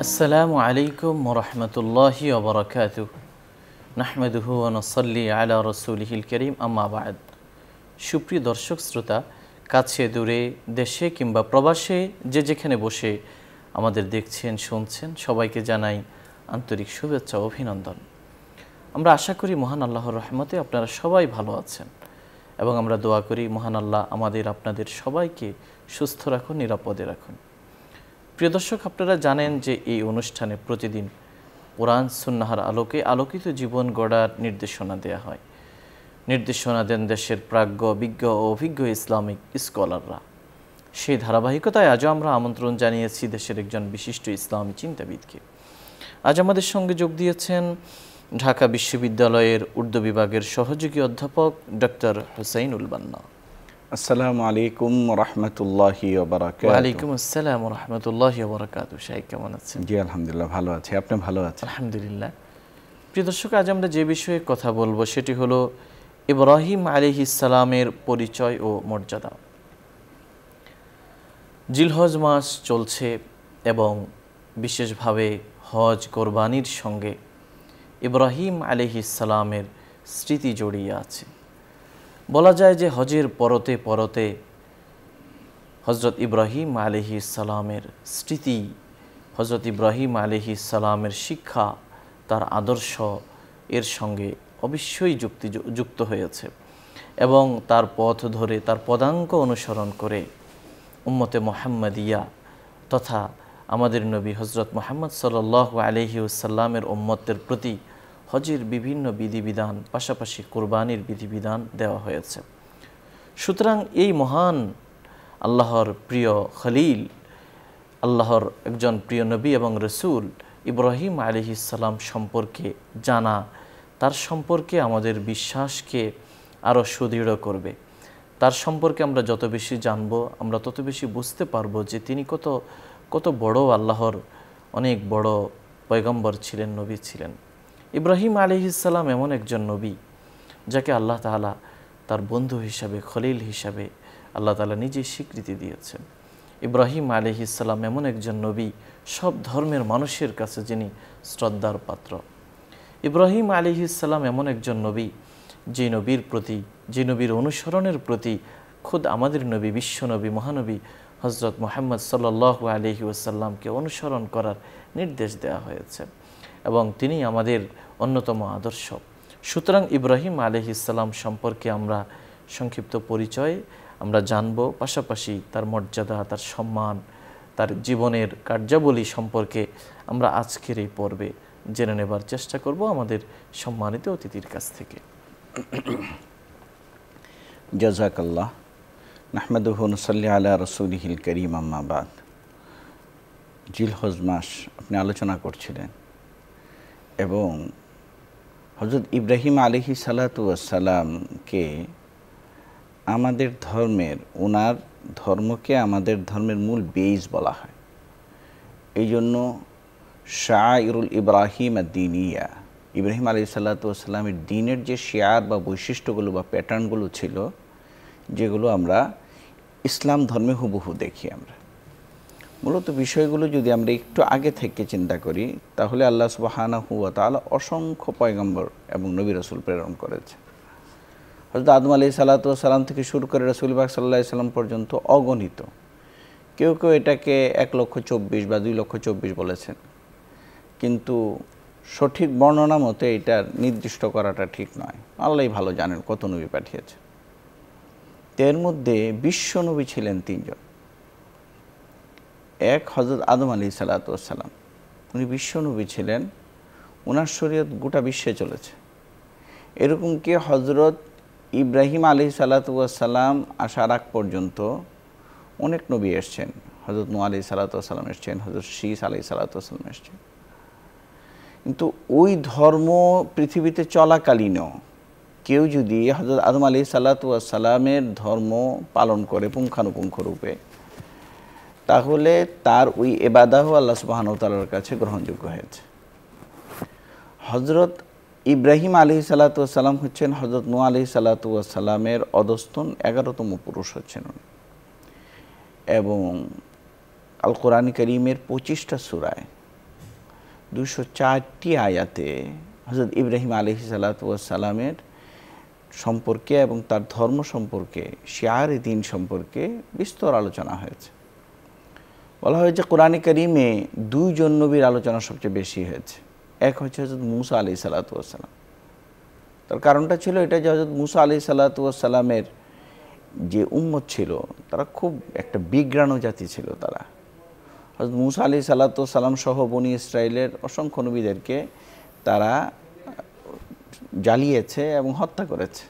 আসসালামু আলাইকুম ওরহমতুল্লাহি ওবরাকাতুহ নাহমাদুহু ওয়া নুসাল্লি আলা রাসূলিহিল কারীম আম্মা বা'দ। সুপ্রিয় দর্শক শ্রোতা, কাছে দূরে, দেশে কিংবা প্রবাসে যে যেখানে বসে আমাদের দেখছেন শুনছেন, সবাইকে জানাই আন্তরিক শুভেচ্ছা ও অভিনন্দন। আমরা আশা করি মহান আল্লাহর রহমতে আপনারা সবাই ভালো আছেন এবং আমরা দোয়া করি মহান আল্লাহ আমাদের আপনাদের সবাইকে সুস্থ রাখুন, নিরাপদে রাখুন। প্রিয় দর্শক, আপনারা জানেন যে এই অনুষ্ঠানে প্রতিদিন কোরআন সুন্নাহর আলোকে আলোকিত জীবন গড়ার নির্দেশনা দেয়া হয়। নির্দেশনা দেন দেশের প্রাজ্ঞ, বিজ্ঞ ও অভিজ্ঞ ইসলামিক স্কলাররা। সেই ধারাবাহিকতায় আজও আমরা আমন্ত্রণ জানিয়েছি দেশের একজন বিশিষ্ট ইসলামী চিন্তাবিদকে। আজ আমাদের সঙ্গে যোগ দিয়েছেন ঢাকা বিশ্ববিদ্যালয়ের উর্দু বিভাগের সহযোগী অধ্যাপক ডক্টর হুসাইনুল বান্না। আসসালামু আলাইকুম রহমতুল্লাহি ওয়া বারাকাতুহু। ওয়ালাইকুম আসসালাম রাহমাতুল্লাহি ওয়া বারাকাতুহু। শাইখ কেমন আছেন? জি আলহামদুলিল্লাহ ভালো আছি, আপনি ভালো আছেন? আলহামদুলিল্লাহ। প্রিয় দর্শক, আজ আমরা যে বিষয়ে কথা বলবো সেটি হলো ইব্রাহিম আলাইহিস সালামের পরিচয় ও মর্যাদা। জিলহজ মাস চলছে এবং বিশেষভাবে হজ কোরবানির সঙ্গে ইব্রাহিম আলাইহিস সালামের স্মৃতি জড়িয়ে আছে। বলা যায় যে হজের পরতে পরতে হজরত ইব্রাহিম আলাইহিস সালামের স্মৃতি, হজরত ইব্রাহিম আলাইহিস সালামের শিক্ষা, তার আদর্শ এর সঙ্গে অবশ্যই যুক্ত হয়েছে এবং তার পথ ধরে, তার পদাঙ্ক অনুসরণ করে উম্মতে মুহাম্মাদিয়া তথা আমাদের নবী হজরত মুহাম্মদ সাল্লাল্লাহু আলাইহি ওয়াসাল্লামের উম্মতের প্রতি হজের বিভিন্ন বিধিবিধান, পাশাপাশি কোরবানির বিধিবিধান দেওয়া হয়েছে। সুতরাং এই মহান আল্লাহর প্রিয় খলিল, আল্লাহর একজন প্রিয় নবী এবং রসুল ইব্রাহিম আলাইহিস সালাম সম্পর্কে জানা, তার সম্পর্কে আমাদের বিশ্বাসকে আরও সুদৃঢ় করবে। তার সম্পর্কে আমরা যত বেশি জানব, আমরা তত বেশি বুঝতে পারবো যে তিনি কত বড় আল্লাহর অনেক বড় পয়গম্বর ছিলেন, নবী ছিলেন। ইব্রাহিম আলাইহিস সালাম এমন একজন নবী যাকে আল্লাহ তাআলা তার বন্ধু হিসাবে, খলিল হিসাবে আল্লাহ তাআলা নিজেই স্বীকৃতি দিয়েছেন। ইব্রাহিম আলাইহিস সালাম এমন একজন নবী, সব ধর্মের মানুষের কাছে যিনি শ্রদ্ধার পাত্র। ইব্রাহিম আলাইহিস সালাম এমন একজন নবী যে নবীর প্রতি, যে নবীর অনুসরণের প্রতি খুদ আমাদের নবী, বিশ্বনবী, মহানবী হজরত মুহাম্মদ সাল্লাল্লাহু আলাইহি ওয়াসাল্লামকে অনুসরণ করার নির্দেশ দেওয়া হয়েছে এবং তিনি আমাদের অন্যতম আদর্শ। সুতরাং ইব্রাহিম আলাইহিস সালাম সম্পর্কে আমরা সংক্ষিপ্ত পরিচয় আমরা জানব, পাশাপাশি তার মর্যাদা, তার সম্মান, তার জীবনের কার্যাবলী সম্পর্কে আমরা আজকের এই পর্বে জেনে নেবার চেষ্টা করব আমাদের সম্মানিত অতিথির কাছ থেকে। জাযাকাল্লাহ। নাহমাদুহু ওয়া নুসাল্লি আলা রাসূলিহিল কারীম আম্মা বা'দ। জিলহজ মাস আপনি আলোচনা করছিলেন এবং হযরত ইব্রাহিম আলাইহিস সালাতু ওয়াস সালামকে আমাদের ধর্মের, ওনার ধর্মকে আমাদের ধর্মের মূল বেইস বলা হয়। এই জন্য শাআইরুল ইব্রাহিম আদ-দীনিয়া, ইব্রাহিম আলাইহিস সালাতু ওয়াস সালামের দ্বীনের যে শিয়ার বা বৈশিষ্ট্যগুলো বা প্যাটার্নগুলো ছিল, যেগুলো আমরা ইসলাম ধর্মে হুবহু দেখি। আমরা মূলত বিষয়গুলো যদি আমরা একটু আগে থেকে চিন্তা করি, তাহলে আল্লাহ সুবহানাহু ওয়া তাআলা অসংখ্য পয়গম্বর এবং নবী রাসূল প্রেরণ করেছে। হযরত আদম আলাইহিস সালাতু ওয়াস সালাম থেকে শুরু করে রাসূল পাক সাল্লাল্লাহু আলাইহি সাল্লাম পর্যন্ত অগণিত। কেউ কেউ এটাকে 1,24,000 বা 2,24,000 বলেছেন, কিন্তু সঠিক বর্ণনা মতে এটা নির্দিষ্ট করাটা ঠিক নয়। আল্লাহই ভালো জানেন কত নবী পাঠিয়েছে। এর মধ্যে বিশ্ব নবী ছিলেন 3 জন। এক হযরত আদম আলাইহিস সালাতু ওয়াস সালাম, উনি বিশ্ব নবী ছিলেন, ওনার শরীয়ত গোটা বিশ্বে চলেছে। এরকম কি হযরত ইব্রাহিম আলাইহিস সালাতু ওয়াস সালাম আসার আগ পর্যন্ত অনেক নবী এসেছেন। হযরত নূহ আলাইহিস সালাতু ওয়াস সালাম এসেছেন, হযরত শীস আলাইহিস সালাতু ওয়াস সালাম এসেছেন। কিন্তু ওই ধর্ম পৃথিবীতে চলাকালীনও কেউ যদি হযরত আদম আলাইহিস সালাতু ওয়াস সালামের ধর্ম পালন করে পুঙ্খানুপুঙ্খ রূপে, তাহলে তার ওই ইবাদত আল্লাহ সুবহানাহু ওয়া তাআলার কাছে গ্রহণযোগ্য হয়েছে। হযরত ইব্রাহিম আলাইহিস সালাতু ওয়াস সালাম হচ্ছেন হযরত নূহ আলাইহিস সালাতু ওয়াস সালামের অধস্তন 11তম পুরুষ হচ্ছেন উনি। এবং আল কোরআন কারীমের 25টা সূরায় 204টি আয়াতে হযরত ইব্রাহিম আলাইহিস সালাতু ওয়াস সালামের সম্পর্কে এবং তার ধর্ম সম্পর্কে, শিয়ারে দ্বীন সম্পর্কে বিস্তর আলোচনা হয়েছে। বলা হয় যে কোরআনে কারীমে দুইজন নবীর আলোচনা সবচেয়ে বেশি হয়েছে। এক হচ্ছে হযরত মূসা আলাইহিস সালাতু ওয়াস সালাম। তার কারণটা ছিল এটা যে হযরত মূসা আলাইহিস সালাতু ওয়াস সালামের যে উম্মত ছিল তারা খুব একটা বিগ্রানো জাতি ছিল। তারা হযরত মূসা আলাইহিস সালাতু ওয়াস সালাম সহ বনি ইসরাইলের অসংখ্য নবীদেরকে তারা জ্বালিয়েছে এবং হত্যা করেছে।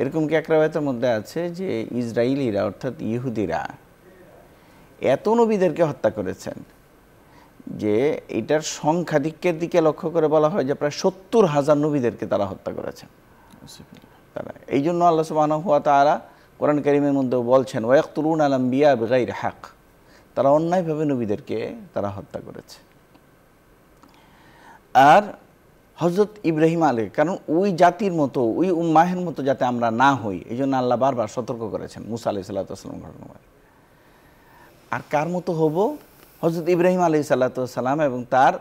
এরকম কি এক রাওয়ায়াতের মধ্যে আছে যে ইসরাইলিরা অর্থাৎ ইহুদিরা এত নবীদেরকে হত্যা করেছেন যে এটার সংখ্যাধিক্যের দিকে লক্ষ্য করে বলা হয় যে প্রায় 70,000 নবীদেরকে তারা হত্যা করেছেন। তারা এই জন্য আল্লাহ সুবহানাহু ওয়া তাআলা কোরআন কারীমের মধ্যেও বলছেন ওয়ায়াকতুলুনা আল আম্বিয়া বিগাইরি হক, তারা অন্যায়ভাবে নবীদেরকে তারা হত্যা করেছে। আর হযরত ইব্রাহিম আলাইহিস, কারণ ওই জাতির মতো ওই উম্মাহের মতো যাতে আমরা না হই, এই জন্য আল্লাহ বারবার সতর্ক করেছেন মুসা আলাইহিস সালাতু ওয়াস সালাম ঘটনা। আর কার মতো হব? হযরত ইব্রাহিম আলাইহিস সালাতু ওয়াস সালাম এবং তার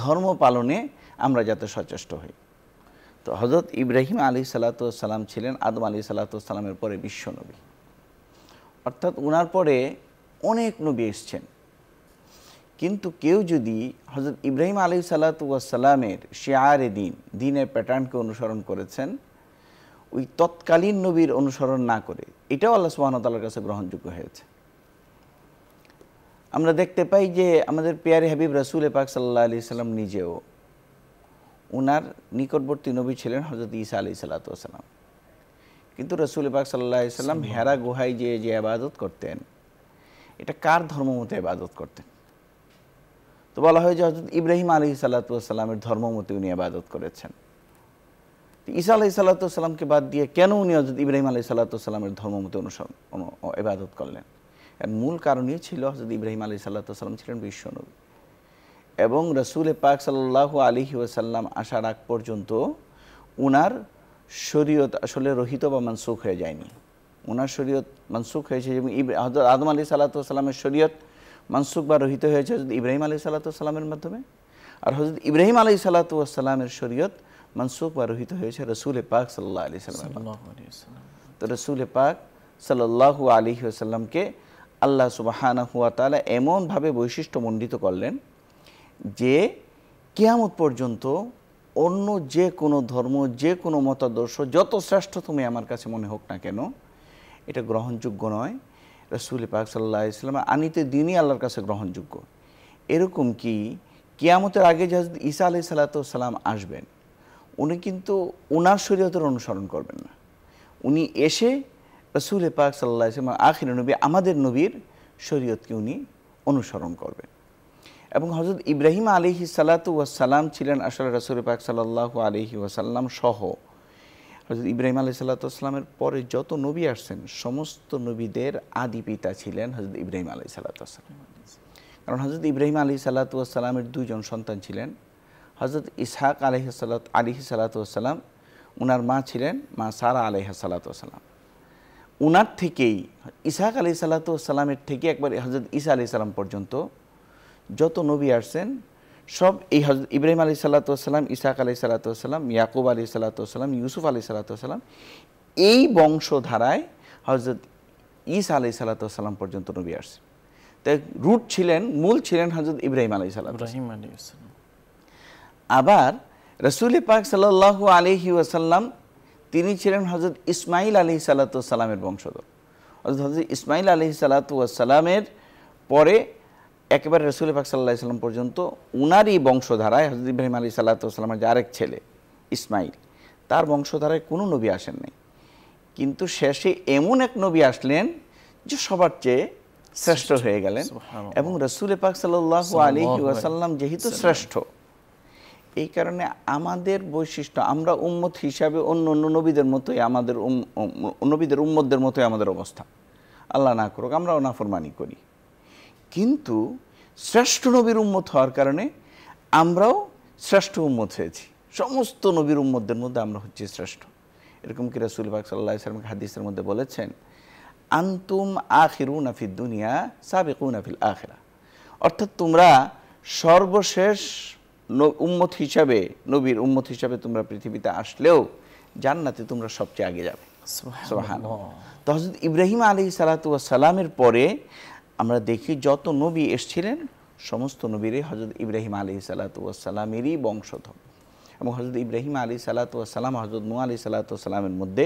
ধর্ম পালনে আমরা যাতে সচেষ্ট হই। তো হযরত ইব্রাহিম আলাইহিস সালাতু ওয়াস সালাম ছিলেন আদম আলাইহিস সালাতু ওয়াস সালামের পরে বিশ্ব নবী, অর্থাৎ ওনার পরে অনেক নবী এসেছেন। কিন্তু কেউ যদি হযরত ইব্রাহিম আলাইহিস সালাতু ওয়াস সালামের শিয়ারে দ্বীন, দ্বীনের প্যাটার্নকে অনুসরণ করেছেন, ওই তৎকালীন নবীর অনুসরণ না করে, এটাও আল্লাহ সুবহানাহু ওয়া তাআলার কাছে গ্রহণযোগ্য হয়েছে। আমরা দেখতে পাই যে আমাদের পেয়ারে হাবিব রাসূল পাক সাল্লাল্লাহু আলাইহি সাল্লাম নিজেও ওনার নিকটবর্তী নবী ছিলেন হযরত ঈসা আলাইহিস সালাতু ওয়াস সালাম। কিন্তু রাসূল পাক সাল্লাল্লাহু আলাইহি সাল্লাম হেরা গুহায় যে ইবাদত করতেন, এটা কার ধর্ম মতে ইবাদত করতেন? তো বলা হয় যে হযরত ইব্রাহিম আলাইহিস সালাতু ওয়াস সালামের ধর্ম মতে উনি ইবাদত করেছেন। ঈসা আলাইহিস সালাতু ওয়াস সালামকে বাদ দিয়ে কেন উনি হযরত ইব্রাহিম আলাইহিস সালাতু ওয়াস সালামের ধর্ম মতে ইবাদত করলেন? এর মূল কারণই ছিল হযরত ইব্রাহিম আলাইহিস সালাতু ওয়াস সালাম ছিলেন বিশ্ব নবী এবং রাসূল পাক সাল্লাল্লাহু আলাইহি ওয়াসাল্লাম আসার আগ পর্যন্ত উনার শরীয়ত আসলে রহিত বা মানসুখ হয়ে যায়নি। উনার শরীয়ত মানসুখ হয়েছে, যেমন হযরত আদম আলাইহিস সালাতু ওয়াস সালামের শরীয়ত মানসুখ বা রহিত হয়েছে হযরত ইব্রাহিম আলাইহিস সালাতু ওয়াস সালামের মাধ্যমে, আর হযরত ইব্রাহিম আলাইহিস সালাতু ওয়াস সালামের শরীয়ত মানসুখ বা রহিত হয়েছে রাসূল পাক সাল্লাল্লাহু আলাইহি ওয়াসাল্লাম। তো রাসূল পাক সাল্লাল্লাহু আলাইহি ওয়াসাল্লামকে আল্লাহ সুবহানাহু ওয়া তাআলা এমনভাবে বৈশিষ্ট্যমণ্ডিত করলেন যে কিয়ামত পর্যন্ত অন্য যে কোনো ধর্ম, যে কোনো মতাদর্শ যত শ্রেষ্ঠ তুমি আমার কাছে মনে হোক না কেন, এটা গ্রহণযোগ্য নয়। রাসূল পাক সাল্লাল্লাহু আলাইহি ওয়াসাল্লাম আনিত দ্বীনই আল্লাহর কাছে গ্রহণযোগ্য। এরকম কি কিয়ামতের আগে যে হযরত ঈসা আলাইহিস সালাতু ওয়াস সালাম আসবেন, উনি কিন্তু ওনার শরীয়তের অনুসরণ করবেন না। উনি এসে রাসূল পাক সাল্লাল্লাহু আলাইহি ওয়াসাল্লাম আখির নবী, আমাদের নবীর শরীয়তকে উনি অনুসরণ করবেন। এবং হযরত ইব্রাহিম আলাইহিস সালাতু ওয়াস সালাম ছিলেন আসলে রাসূল পাক সাল্লাল্লাহু আলাইহি ওয়াসাল্লাম সহ হযরত ইব্রাহিম আলাইহিস সালাতু ওয়াস সালামের পরে যত নবী আসছেন সমস্ত নবীদের আদি পিতা ছিলেন হযরত ইব্রাহিম আলাইহিস সালাতু ওয়াস সালাম। কারণ হযরত ইব্রাহিম আলাইহিস সালাতু ওয়াস সালামের দুইজন সন্তান ছিলেন, হযরত ইসহাক আলাইহিস সালাতু ওয়াস সালাম, ওনার মা ছিলেন মা সারা আলাইহিস সালাতু ওয়াস সালাম। ওনার থেকেই ইসহাক আলাইহিস সালাতু ওয়াস সালামের থেকে একবার হযরত ঈসা আলাইহিস সালাম পর্যন্ত যত নবী আসছেন সব এই হযরত ইব্রাহিম আলাইহিস সালাতু ওয়াস সালাম, ইসহাক আলাইহিস সালাতু ওয়াস সালাম, ইয়াকুব আলাইহিস সালাতু ওয়াস সালাম, ইউসুফ আলাইহিস সালাতু ওয়াস সালাম, এই বংশধারায় হযরত ঈসা আলাইহিস সালাতু ওয়াস সালাম পর্যন্ত নবী আসছেন। তাই রুট ছিলেন, মূল ছিলেন হযরত ইব্রাহিম আলাইহিস সালাম। আবার রাসূল পাক সাল্লাল্লাহু আলাইহি ওয়াসাল্লাম তিনি ছিলেন হযরত ইসমাঈল আলাইহিস সালাতু ওয়াস সালামের বংশধর। হযরত ইসমাঈল আলাইহিস সালাতু ওয়াস সালামের পরে একেবারে রাসূল পাক সাল্লাল্লাহু আলাইহি ওয়াসাল্লাম পর্যন্ত উনারই বংশধারায় হযরত ইব্রাহিম আলাইহিস সালাতু ওয়াস সালামের যে আরেক ছেলে ইসমাঈল, তার বংশধারায় কোনো নবী আসেন নাই। কিন্তু শেষে এমন এক নবী আসলেন যে সবার চেয়ে শ্রেষ্ঠ হয়ে গেলেন। এবং রাসূল পাক সাল্লাল্লাহু আলাইহি ওয়াসাল্লাম যেহেতু শ্রেষ্ঠ, এই কারণে আমাদের বৈশিষ্ট্য, আমরা উম্মত হিসাবে অন্য অন্য নবীদের মতোই, আমাদের নবীদের উম্মতদের মতোই আমাদের অবস্থা। আল্লাহ না করুক আমরাও নাফরমানি করি, কিন্তু শ্রেষ্ঠ নবীর উম্মত হওয়ার কারণে আমরাও শ্রেষ্ঠ উম্মত হয়েছি। সমস্ত নবীর উম্মতদের মধ্যে আমরা হচ্ছি শ্রেষ্ঠ। এরকম কি রাসূল পাক সাল্লাল্লাহু আলাইহি ওয়াসাল্লাম হাদিসের মধ্যে বলেছেন, আনতুম আখিরুনা ফিদ দুনিয়া সাবিকুনা ফিল আখিরা, অর্থাৎ তোমরা সর্বশেষ উম্মত হিসাবে, নবীর উম্মত হিসাবে তোমরা পৃথিবীতে আসলেও জান্নাতে তোমরা সবচেয়ে আগে যাবে। সুবহানাল্লাহ। তো হযরত ইব্রাহিম আলাইহিস সালাতু ওয়াস সালামের পরে আমরা দেখি যত নবী এসেছিলেন সমস্ত নবীরই হযরত ইব্রাহিম আলাইহিস সালাতু ওয়াস সালামেরই বংশধর। এবং হযরত ইব্রাহিম আলাইহিস সালাতু ওয়াস সালাম হযরত নূহ আলাইহিস সালাতু ওয়াস সালামের মধ্যে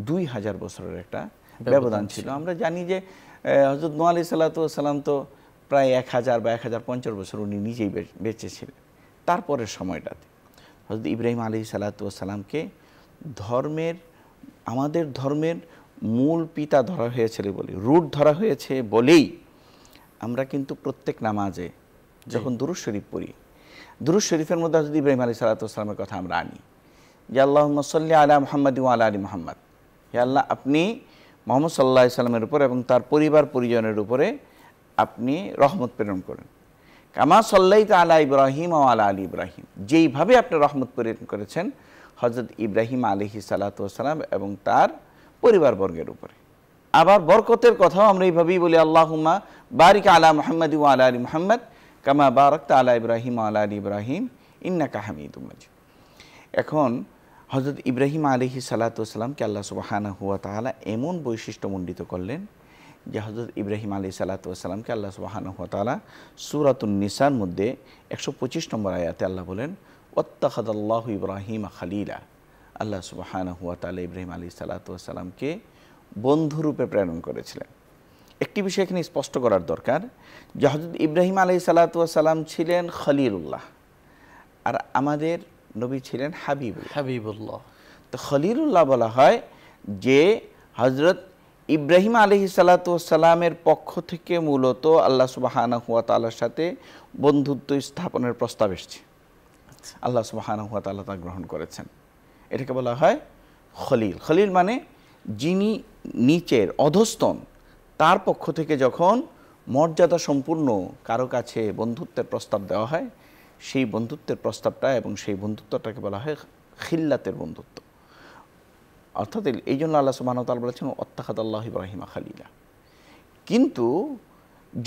2000 বছরের একটা ব্যবধান ছিল। আমরা জানি যে হযরত নূহ আলাইহিস সালাতু ওয়াস সালাম তো প্রায় 1000 বা 1050 বছর উনি নিজেই বেঁচে ছিলেন। তারপরের সময়টাতে হযরত ইব্রাহিম আলাইহিস সালাতু ওয়াস সালামকে আমাদের ধর্মের মূল পিতা ধরা হয়েছিল বলে, রুট ধরা হয়েছে বলেই আমরা কিন্তু প্রত্যেক নামাজে যখন দুরূদ শরীফ পড়ি, দুরূদ শরীফের মধ্যে হযরত ইব্রাহিম আলাইহিস সালাতু ওয়াস সালামের কথা আমরা আনি যে আল্লাহুম্মা সাল্লি আলা মুহাম্মাদ ওয়া আলা আলি মুহাম্মাদ, হে আল্লাহ আপনি মুহাম্মদ সাল্লাল্লাহু আলাইহি সাল্লামের উপর এবং তার পরিবার পরিজনের উপরে আপনি রহমত প্রেরণ করেন। কামা সাল্লাইতা আলা ইব্রাহিম ওয়া আলা আলি ইব্রাহিম, যেইভাবে আপনি রহমত প্রেরণ করেছেন হযরত ইব্রাহিম আলাইহিস সালাতু ওয়াস সালাম এবং তার পরিবারবর্গের উপরে। আবার বরকতের কথাও আমরা এইভাবেই বলি আল্লাহুম্মা বারিক আলা মুহাম্মাদ ওয়া আলা আলি মুহাম্মাদ কামা বারাকতা আলা ইব্রাহিম ওয়া আলা আলি ইব্রাহিম ইন্নাকা হামিদুম মাজিদ। এখন হযরত ইব্রাহিম আলাইহিস সালাতু ওয়াস সালামকে আল্লাহ সুবহানাহু ওয়া তাআলা এমন বৈশিষ্ট্যমণ্ডিত করলেন যে হযরত ইব্রাহিম আলাইহিস সালাতু ওয়াস সালামকে আল্লাহ সুবহানাহু ওয়া তাআলা সূরাতুন নিসার মধ্যে 125 নম্বর আয়াতে আল্লাহ বলেন ওয়াত্তাখাযাল্লাহু ইব্রাহিমা খলিলা, আল্লাহ সুবহানাহু ওয়া তাআলা ইব্রাহিম আলাইহিস সালাতু ওয়াস সালামকে বন্ধুরূপে প্রেরণ করেছিলেন। একটি বিষয় এখানে স্পষ্ট করার দরকার যে হযরত ইব্রাহিম আলাইহিস সালাতু ওয়াস সালাম ছিলেন খলিলুল্লাহ আর আমাদের নবী ছিলেন হাবিবুল্লাহ। তো খলিলুল্লাহ বলা হয় যে হযরত ইব্রাহিম আলাইহিস সালাতু ওয়াস সালামের পক্ষ থেকে মূলত আল্লাহ সুবহানাহু ওয়া তাআলার সাথে বন্ধুত্ব স্থাপনের প্রস্তাব এসেছে, আল্লাহ সুবহানাহু ওয়া তাআলা তা গ্রহণ করেছেন। এটাকে বলা হয় খলিল। খলিল মানে যিনি নিচের অধস্তন, তার পক্ষ থেকে যখন মর্যাদা সম্পূর্ণ কারো কাছে বন্ধুত্বের প্রস্তাব দেওয়া হয় সেই বন্ধুত্বের প্রস্তাবটা এবং সেই বন্ধুত্বটাকে বলা হয় খিল্লাতের বন্ধুত্ব। অর্থাৎ এই জন্য আল্লাহ সুবহানাহু ওয়া তাআলা বলেছেন ওয়াত্তাখাযাল্লাহু ইব্রাহিমা খলিলা। কিন্তু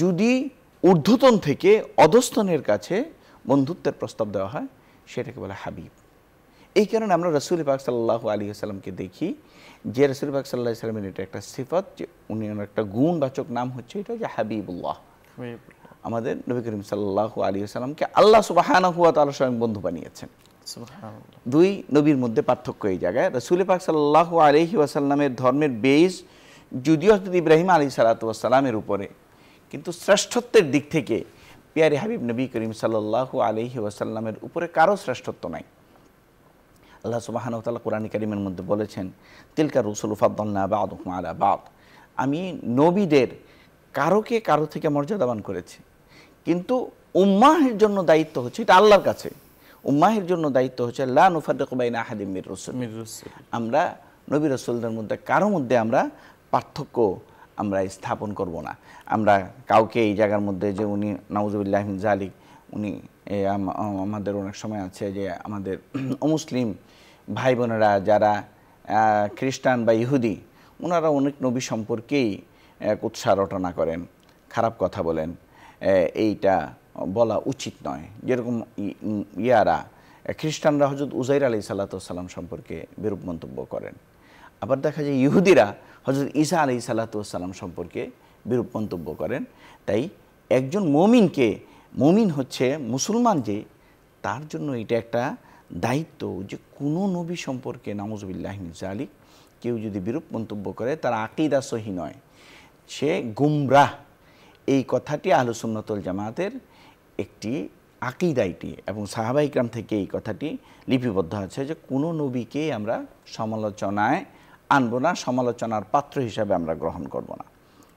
যদি ঊর্ধ্বতন থেকে অধস্তনের কাছে বন্ধুত্বের প্রস্তাব দেওয়া হয় সেটাকে বলে হাবিব। এই কারণে আমরা রাসূল পাক সাল্লাল্লাহু আলাইহি ওয়াসাল্লামকে দেখি যে রাসূল পাক সাল্লাল্লাহু আলাইহি ওয়াসাল্লামের এটা একটা সিফাত যে উনি একটা গুণবাচক নাম হচ্ছে এটা যে হাবিবুল্লাহ। আমাদের নবী করিম সাল্লাল্লাহু আলাইহি ওয়াসাল্লামকে আল্লাহ সুবহানাহু ওয়া তাআলা স্বয়ং বন্ধু বানিয়েছেন। সুবহানাল্লাহ। দুই নবীর মধ্যে পার্থক্য এই জায়গায়, রাসূল পাক সাল্লাল্লাহু আলাইহি ওয়াসাল্লামের ধর্মের বেস যদিও হযরত ইব্রাহিম আলাইহিস সালাতু ওয়াস সালামের উপরে, কিন্তু শ্রেষ্ঠত্বের দিক থেকে প্যারে হাবিব নবী করিম সাল্লাল্লাহু আলাইহি ওয়াসাল্লামের উপরে কারো শ্রেষ্ঠত্ব নাই। আল্লাহ সুবহানাহু ওয়া তাআলা কোরআন কারীমের মধ্যে বলেছেন তিলকা রুসুলু ফাদ্দালনা বা'দুহুম আলা বা'দ, আমি নবীদের কারোকে কারো থেকে মর্যাদাবান করেছি, কিন্তু উম্মাহের জন্য দায়িত্ব হচ্ছে এটা আল্লাহর কাছে, উম্মাহের জন্য দায়িত্ব হচ্ছে লা নুফাররিকু বাইনা আহাদিম মির রাসূল, আমরা নবী রাসূলদের মধ্যে কারো মধ্যে আমরা পার্থক্য আমরা স্থাপন করব না। আমরা কাউকে এই জায়গার মধ্যে যে উনি নাউযুবিল্লাহি মিন যালিক উনি আমাদের অনেক সময় আছে যে আমাদের অমুসলিম ভাই বোনেরা যারা খ্রিস্টান বা ইহুদি ওনারা অনেক নবী সম্পর্কেই কুৎসা রটনা করেন, খারাপ কথা বলেন, এইটা বলা উচিত নয়। যেরকম ইয়ারা খ্রিস্টানরা হযরত উজাইর আলাইহিস সালাতু ওয়াস সালাম সম্পর্কে বিরূপ মন্তব্য করেন, আবার দেখা যায় ইহুদিরা হযরত ঈসা আলাইহিস সালাতু ওয়াস সালাম সম্পর্কে বিরূপ মন্তব্য করেন। তাই একজন মুমিন হচ্ছে মুসলমান, যে তার জন্য এটা একটা দায়িত্ব যে কোনো নবী সম্পর্কে নাউযুবিল্লাহি মিন যালিক কেউ যদি বিরূপ মন্তব্য করে তার আকীদা সহি নয়, সে গুমরাহ। এই কথাটি আহলুস সুন্নাত ওয়াল জামাতের একটি আকীদা এটি, এবং সাহাবায়ে কিরাম থেকে এই কথাটি লিপিবদ্ধ আছে যে কোনো নবীকে আমরা সমালোচনায় আনব না, সমালোচনার পাত্র হিসাবে আমরা গ্রহণ করব না।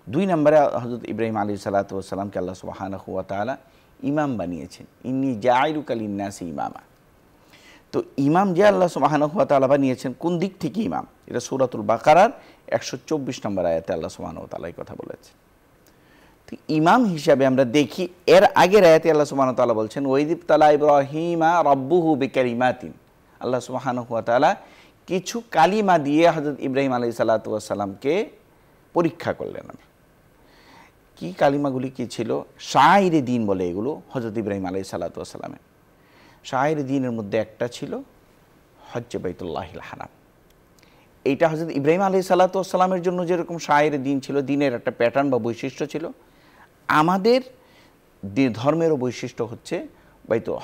দুই নম্বরে হযরত ইব্রাহিম আলাইহিস সালাতু ওয়াস সালামকে আল্লাহ সুবহানাহু ওয়া তাআলা ইমাম বানিয়েছেন, ইন্নী জাইলুকা লিন-নাসি ইমামা। তো ইমাম যে আল্লাহ সুবহানাহু ওয়া তাআলা বানিয়েছেন কোন দিক থেকে ইমাম, এটা সূরাতুল বাকারার 124 নম্বর আয়াতে আল্লাহ সুবহানাহু ওয়া তাআলা এই কথা বলেছেন। তো ইমাম হিসাবে আমরা দেখি এর আগের আয়াতে আল্লাহ সুবহানাহু ওয়া তাআলা বলছেন ওয়াইদিবতালা ইব্রাহিমা রাব্বুহু বিকালিমাতিন, আল্লাহ সুবহানাহু ওয়া তাআলা কিছু কালিমা দিয়ে হযরত ইব্রাহিম আলাইহিস সালাতু ওয়াস সালামকে পরীক্ষা করলেন। কি কালিমাগুলি কি ছিল? শায়রে দিন বলে এগুলো হযরত ইব্রাহিম আলাইহিস সালাতু ওয়াস সালামের। শায়রে দিনের মধ্যে একটা ছিল হজ্জে বাইতুল্লাহিল হারাম। এইটা হযরত ইব্রাহিম আলাইহিস সালাতু ওয়াস সালামের জন্য যেরকম শায়রে দিন ছিল, দিনের একটা প্যাটার্ন বা বৈশিষ্ট্য ছিল, আমাদের ধর্মেরও বৈশিষ্ট্য হচ্ছে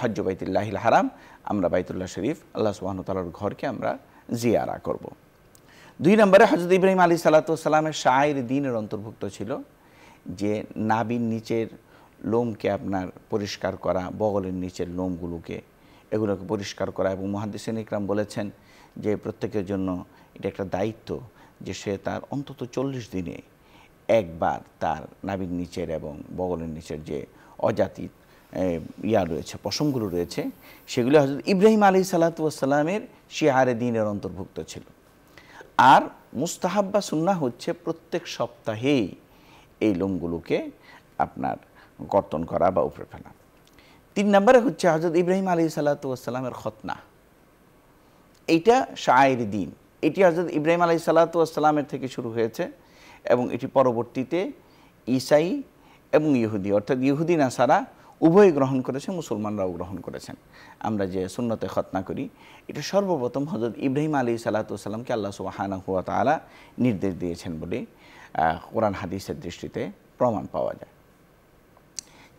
হজ্জ বাইতুল্লাহিল হারাম। আমরা বাইতুল্লাহ শরীফ আল্লাহ সুবহানাহু ওয়া তাআলার ঘরকে আমরা জিয়ারা করব। 2 নম্বরে হযরত ইব্রাহিম আলাইহিস সালাতু ওয়াস সালামের শায়রে দিনের অন্তর্ভুক্ত ছিল যে নাভির নিচের লোমকে আপনার পরিষ্কার করা, বগলের নিচের লোমগুলোকে এগুলোকে পরিষ্কার করা। এবং মুহাদ্দিসিন ইকরাম বলেছেন যে প্রত্যেকের জন্য এটা একটা দায়িত্ব যে সে তার অন্তত 40 দিনে একবার তার নাভির নিচের এবং বগলের নিচের যে অজাতি রয়েছে, পশমগুলো রয়েছে, সেগুলো হযরত ইব্রাহিম আলাইহিস সালাতু ওয়াস সালামের শিআরে দ্বীনের অন্তর্ভুক্ত ছিল। আর মুস্তাহাব বা সুন্নাহ হচ্ছে প্রত্যেক সপ্তাহেই এই লোমগুলোকে আপনার কর্তন করা বা উপরে ফেলা। 3 নম্বরে হচ্ছে হযরত ইব্রাহিম আলাইহিস সালাতু ওয়াস সালামের খতনা। এইটা শায়রে দিন, এটি হযরত ইব্রাহিম আলাইহিস সালাতু ওয়াস সালামের থেকে শুরু হয়েছে এবং এটি পরবর্তীতে ঈসাই এবং ইহুদি, অর্থাৎ ইহুদি নাসারা উভয় গ্রহণ করেছে, মুসলমানরাও গ্রহণ করেছেন। আমরা যে সুন্নতে খতনা করি, এটা সর্বপ্রথম হযরত ইব্রাহিম আলাইহিস সালাতু ওয়াস সালামকে আল্লাহ সুবহানাহু ওয়া তাআলা নির্দেশ দিয়েছেন বলে কোরআন হাদিসের দৃষ্টিতে প্রমাণ পাওয়া যায়।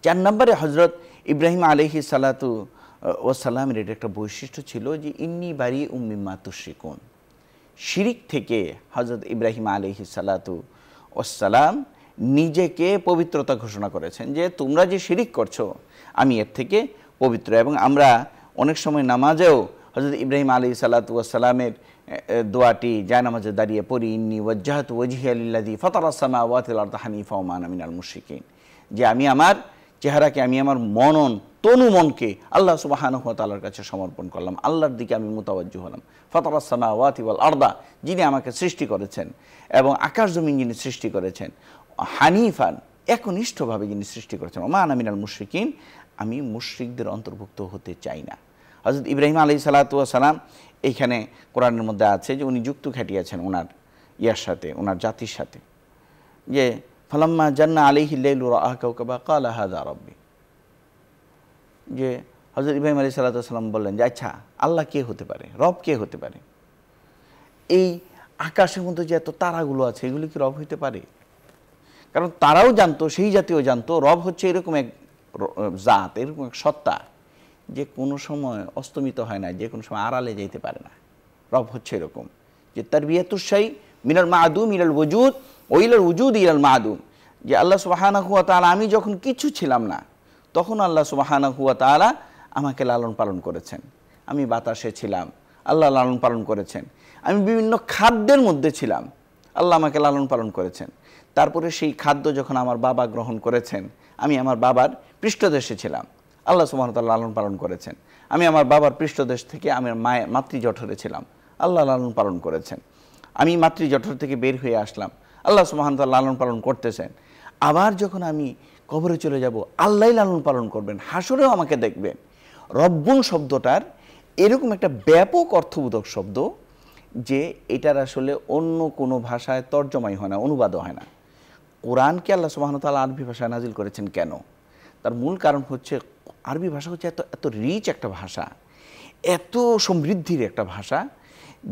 4 নম্বরে হযরত ইব্রাহিম আলাইহিস সালাতু ওয়াস সালামের এটা একটা বৈশিষ্ট্য ছিল যে ইন্নী বারিউম মিম্মা তুশরিকুন। শিরিক থেকে হযরত ইব্রাহিম আলাইহিস সালাতু ওয়াস সালাম নিজেকে পবিত্রতা ঘোষণা করেছেন যে তোমরা যে শিরিক করছো আমি এর থেকে পবিত্র। এবং আমরা অনেক সময় নামাজেও হযরত ইব্রাহিম আলাইহিস সালাতু ওয়াস সালামের দোয়াটি জায়নামাজে দাঁড়িয়ে পড়ি, ইন্নী ওয়াজ্জাহতু ওয়াজহিয়া লিল্লাযী ফাতারাস সামাওয়াতি ওয়াল আরদা হানিফা ওয়া মা আনা মিনাল মুশরিকিন, যে আমি আমার চেহারাকে, আমি আমার মনকে আল্লাহ সুবহানাহু ওয়া তাআলার কাছে সমর্পণ করলাম, আল্লাহর দিকে আমি মুতাওয়াজ্জিহ হলাম। ফাতারাস সামাওয়াতি ওয়াল আরদা, যিনি আমাকে সৃষ্টি করেছেন এবং আকাশ জমিন যিনি সৃষ্টি করেছেন, হানিফান, একনিষ্ঠভাবে যিনি সৃষ্টি করেছেন, ওয়া মা আনা মিনাল মুশরিকিন, আমি মুশরিকদের অন্তর্ভুক্ত হতে চাই না। হযরত ইব্রাহিম আলাইহিস সালাতু ওয়াস সালাম এইখানে কোরআনের মধ্যে আছে যে উনি যুক্ত খাটিয়েছেন ওনার ইয়ার সাথে, ওনার জাতির সাথে, যে ফালাম্মা জান্না আলাইহিল লাইলু রাআ কাওকাবা ক্বালা হাযা রাব্বি, যে হযরত ইব্রাহিম আলাইহিস সালাতু ওয়াস সালাম বললেন যে আচ্ছা আল্লাহ কে হতে পারে, রব কে হতে পারে? এই আকাশের মধ্যে যে এত তারাগুলো আছে এগুলো কি রব হইতে পারে? কারণ তারাও জানতো, সেই জাতীয় জানতো রব হচ্ছে এরকম এক জাত, এরকম এক সত্তা যে কোনো সময় অস্তমিত হয় না, যে কোনো সময় আড়ালে যেতে পারে না। রব হচ্ছে এরকম যে তারবিয়াতুশ শাই মিনাল মাদুম ইলাল ওয়ুজুদ ওয়া ইলাল ওয়ুজুদ ইলাল মাদুম, যে আল্লাহ সুবহানাহু ওয়া তাআলা, আমি যখন কিছু ছিলাম না তখন আল্লাহ সুবহানাহু ওয়া তাআলা আমাকে লালন পালন করেছেন। আমি বাতাসে ছিলাম, আল্লাহ লালন পালন করেছেন। আমি বিভিন্ন খাদ্যের মধ্যে ছিলাম, আল্লাহ আমাকে লালন পালন করেছেন। তারপরে সেই খাদ্য যখন আমার বাবা গ্রহণ করেছেন, আমি আমার বাবার পৃষ্ঠদেশে ছিলাম, আল্লাহ সুবহানাহু ওয়া তাআলা লালন পালন করেছেন। আমি আমার বাবার পৃষ্ঠদেশ থেকে আমার মাতৃজঠরে ছিলাম, আল্লাহ লালন পালন করেছেন। আমি মাতৃজঠর থেকে বের হয়ে আসলাম, আল্লাহ সুবহানাহু ওয়া তাআলা লালন পালন করতেছেন। আবার যখন আমি কবরে চলে যাব, আল্লাহই লালন পালন করবেন, হাসরেও আমাকে দেখবেন। রব্বুন শব্দটার এরকম একটা ব্যাপক অর্থবোধক শব্দ যে এটার আসলে অন্য কোনো ভাষায় তর্জমাই হয় না, অনুবাদও হয় না। কোরআনকে আল্লাহ সুবহানাহু ওয়া তাআলা আরবি ভাষায় নাজিল করেছেন কেন? তার মূল কারণ হচ্ছে আরবি ভাষা হচ্ছে এত রিচ একটা ভাষা, এত সমৃদ্ধির একটা ভাষা,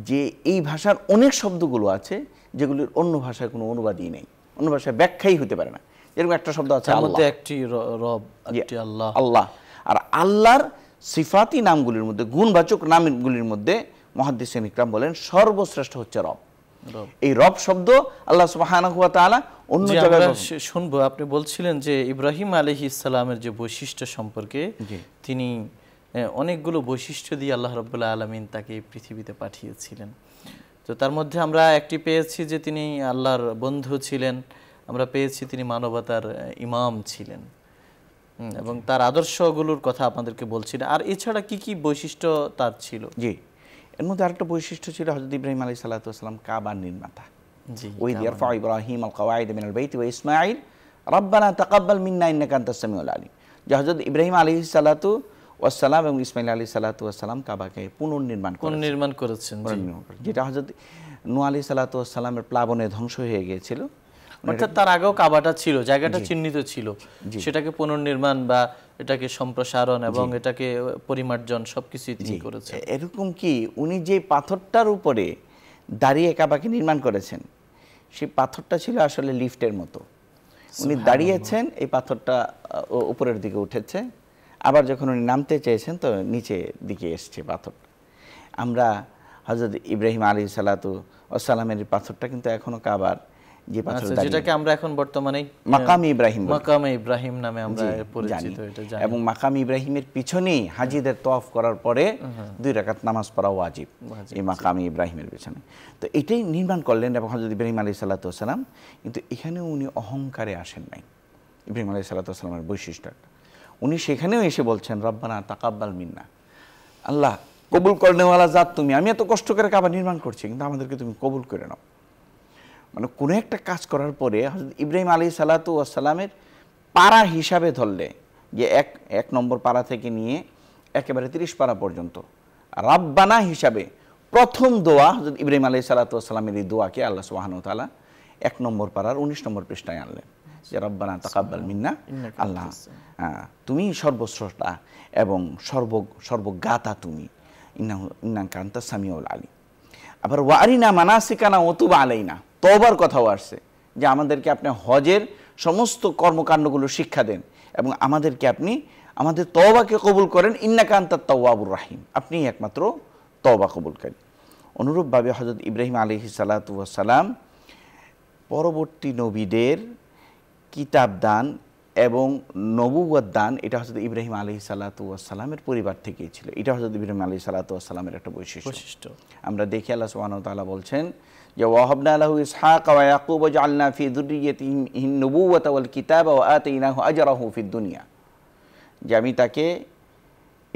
যে এই ভাষার অনেক শব্দগুলো আছে যেগুলির অন্য ভাষায় কোনো অনুবাদই নেই, অন্য ভাষায় ব্যাখ্যাই হতে পারে না। যেরকম একটা শব্দ আছে আল্লাহ, একটি রব, একটি আল্লাহ, আল্লাহ। আর আল্লাহর সিফাতি নামগুলির মধ্যে, গুণবাচক নামগুলির মধ্যে মুহাদ্দিসিন ইকরাম বলেন সর্বশ্রেষ্ঠ হচ্ছে রব। এই রব শব্দ আল্লাহ সুবহানাহু ওয়া তাআলা অন্য জায়গায় শুনবো। আপনি বলছিলেন যে ইব্রাহিম আলাইহিস সালামের যে বৈশিষ্ট্য সম্পর্কে, তিনি অনেকগুলো বৈশিষ্ট্য দিয়ে আল্লাহ রাব্বুল আলামিন তাকে পৃথিবীতে পাঠিয়েছিলেন। তো তার মধ্যে আমরা একটি পেয়েছি যে তিনি আল্লাহর বন্ধু ছিলেন, আমরা পেয়েছি তিনি মানবতার ইমাম ছিলেন, এবং তার আদর্শগুলোর কথা আপনাদেরকে বলছিলেন। আর এছাড়া কি কি বৈশিষ্ট্য তার ছিল? জি, এর মধ্যে আরেকটা বৈশিষ্ট্য ছিল হযরত ইব্রাহিম আলাইহিস সালাতু ওয়াস সালাম কাবার নির্মাতা। জি, ওই ইয়ারফা ইব্রাহিম আল কওয়াইদ মিনাল বাইতি ওয়া ইসমাঈল রাব্বানা তাকাব্বাল মিন্না ইন্নাকা আনতাস সামিউল আলিম, যে হযরত ইব্রাহিম আলাইহিস সালাতু ওয়াস সালাম এবং ইসমাঈল আলাইহিস সালাতু ওয়াস সালাম কাবাকে পুনর্নির্মাণ করেছেন, যেটা হযরত নূহ আলাইহিস সালাতু ওয়াস সালামের প্লাবনে ধ্বংস হয়ে গিয়েছিল। অর্থাৎ তার আগেও কাবাটা ছিল, জায়গাটা চিহ্নিত ছিল, সেটাকে পুনর্নির্মাণ বা এটাকে সম্প্রসারণ এবং এটাকে পরিমার্জন সবকিছুই তিনি করেছেন। এরকম কি উনি যে পাথরটার উপরে দাঁড়িয়ে কাবাকে নির্মাণ করেছেন, সেই পাথরটা ছিল আসলে লিফটের মতো। উনি দাঁড়িয়েছেন, এই পাথরটা উপরের দিকে উঠেছে, আবার যখন উনি নামতে চেয়েছেন তো নিচে দিকে এসছে পাথরটা। আমরা হযরত ইব্রাহিম আলাইহিসসালাতু ওয়াসসালামের পাথরটা কিন্তু এখনো কাবার যে পাথর, যেটাকে আমরা এখন বর্তমানে মাকামে ইব্রাহিম, মাকামে ইব্রাহিম নামে আমরা পরিচিত, এটা জানি। এবং মাকামে ইব্রাহিমের পিছনেই হাজিদের তওয়াফ করার পরে 2 রাকাত নামাজ পড়া ওয়াজিব এই মাকামে ইব্রাহিমের পিছনে। তো এটাই নির্মাণ করলেন এবং হযরত ইব্রাহিম আলাইহিসসালাতু ওয়াসসালাম। কিন্তু এখানে উনি অহংকারে আসেন নাই। ইব্রাহিম আলাইহিসসালাতু ওয়াসসালামের বৈশিষ্ট্য একটা, উনি সেখানেও এসে বলছেন রব্বানা তাকাব্বাল মিন্না, আল্লাহ কবুল করনেওয়ালা জাত তুমি, আমি এত কষ্ট করে কাবা নির্মাণ করছি কিন্তু আমাদেরকে তুমি কবুল করে নাও। মানে কোনো একটা কাজ করার পরে হযরত ইব্রাহিম আলাইহিসসালাতু ওয়াসসালামের পারা হিসাবে ধরলে যে এক নম্বর পারা থেকে নিয়ে একেবারে 30 পারা পর্যন্ত রাব্বানা হিসাবে প্রথম দোয়া হযরত ইব্রাহিম আলাইহিসসালাতু ওয়াসসালামের এই দোয়াকে আল্লাহ সুবহানাহু ওয়া তাআলা 1 নম্বর পারার 19 নম্বর পৃষ্ঠায় আনলেন যে রব্বানা তাকাব্বাল মিন্না, আল্লাহ তুমি সর্বশ্রেষ্ঠ এবং সর্বজ্ঞাতা তুমি, ইন্নাকা আনতাস সামিউল আলিম। আবার ওয়ারিনা মানাসিকানা ওয়া তুব আলাইনা, তওবার কথাও আসছে যে আমাদেরকে আপনি হজের সমস্ত কর্মকাণ্ডগুলো শিক্ষা দেন এবং আমাদেরকে আপনি আমাদের তওবাকে কবুল করেন, ইন্নাকা আনতাত তাওয়াবুর রাহিম, আপনি একমাত্র তওবা কবুলকারী। অনুরূপভাবে হযরত ইব্রাহিম আলাইহিসসালাতু ওয়াসসালাম পরবর্তী নবীদের কিতাব দান এবং নবুয়ত দান, এটা হযরত ইব্রাহিম আলাইহিসসালাতু ওয়াসসালামের পরিবার থেকেই ছিল। এটা হযরত ইব্রাহিম আলাইহিসসালাতু ওয়াসসালামের একটা বৈশিষ্ট্য। আমরা দেখি আল্লাহ সুবহানাহু ওয়া তাআলা বলছেন যে ওয়াহাবনা লাহু ইসহাক ওয়া ইয়াকুব ওয়া জাআলনা ফি যুররিয়্যাতিহি নবুওয়াতা ওয়াল কিতাবা ওয়া আতাইনাহু আজরাহু ফিদ দুনিয়া, যে আমি তাকে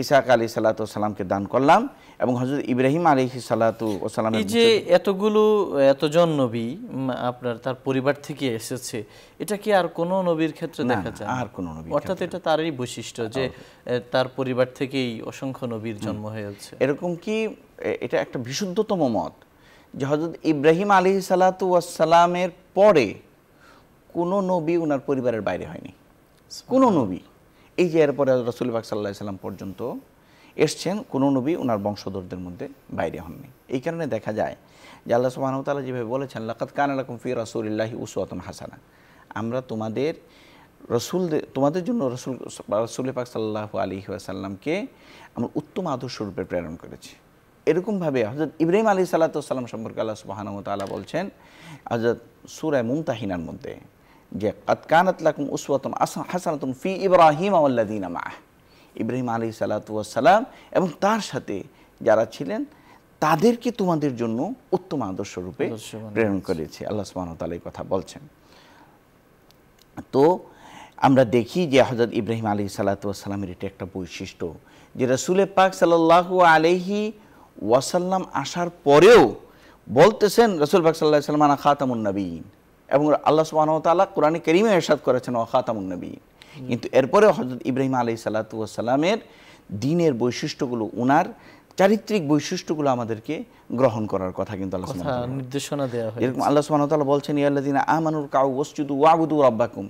ইসহাক আলাইহিসসালাতু ওয়াসসালামকে দান করলাম এবং হযরত ইব্রাহিম আলাইহিসসালাতু ওয়াসসালামের যে এতজন নবী আপনার তার পরিবার থেকে এসেছে, এটা কি আর কোনো নবীর ক্ষেত্রে দেখা যায়? আর কোনো নবী, অর্থাৎ এটা তারই বৈশিষ্ট্য যে তার পরিবার থেকেই অসংখ্য নবীর জন্ম হয়েছে। এরকম কি এটা একটা বিশুদ্ধতম মত যে হযরত ইব্রাহিম আলাইহিসসালাতু ওয়াসসালামের পরে কোনো নবী ওনার পরিবারের বাইরে হয়নি, কোনো নবী। এই যে এরপরে রাসূল পাক সাল্লাল্লাহু আলাইহি সাল্লাম পর্যন্ত এসছেন, কোনো নবী ওনার বংশধরদের মধ্যে বাইরে হননি। এই কারণে দেখা যায় যে আল্লাহ সুবহানাহু ওয়া তাআলা যেভাবে বলেছেন লাকাদ কানা লাকুম ফি রাসূলিল্লাহি উসওয়াতুন হাসানা, আমরা তোমাদের জন্য রাসূল পাক সাল্লাল্লাহু আলাইহি ওয়াসাল্লামকে আমরা উত্তম আদর্শ রূপে প্রেরণ করেছি। এরকমভাবে হযরত ইব্রাহিম আলাইহিসসালাতু ওয়াসসালাম সম্পর্কে আল্লাহ সুবহানাহু ওয়া তাআলা বলছেন হযরত সূরা মুমতাহিনার মধ্যে যে কাদ কানাত লাকুম উসওয়াতুন হাসানাতুন ফি ইব্রাহিম ওয়াল্লাযিনা মাআহ, ইব্রাহিম আলাইহিসসালাতু ওয়াসসালাম এবং তার সাথে যারা ছিলেন তাদেরকে তোমাদের জন্য উত্তম আদর্শ রূপে প্রেরণ করেছে, আল্লাহ সুবহানাহু ওয়া তাআলা এই কথা বলছেন। তো আমরা দেখি যে হযরত ইব্রাহিম আলাইহিসসালাতু ওয়াসসালামের এটা একটা বৈশিষ্ট্য যে রাসূল পাক সাল্লাল্লাহু আলাইহি ওয়াসাল্লাম আসার পরেও বলতেছেন রাসূল পাক সাল্লাল্লাহু আলাইহি ওয়াসাল্লাম আনা খাতামুন নবিয়্যিন, এবং আল্লাহ সুবহানাহু ওয়া তাআলা কোরআনে কারীমে ইরশাদ করেছেন ওয়া খাতামুন নবিয়্যিন। কিন্তু এরপরেও হযরত ইব্রাহিম আলাইহিসসালাতু ওয়াসসালামের দ্বীনের বৈশিষ্ট্যগুলো, ওনার চারিত্রিক বৈশিষ্ট্যগুলো আমাদেরকে গ্রহণ করার কথা কিন্তু আল্লাহ সুবহানাহু ওয়া তাআলা নির্দেশনা দেয়া হয়েছে। যেরকম আল্লাহ সুবহানাহু ওয়া তাআলা বলছেন ইয়াল্লাযিনা আমানুর কাউ ওয়াসজুদু ওয়াবুদু রাব্বাকুম,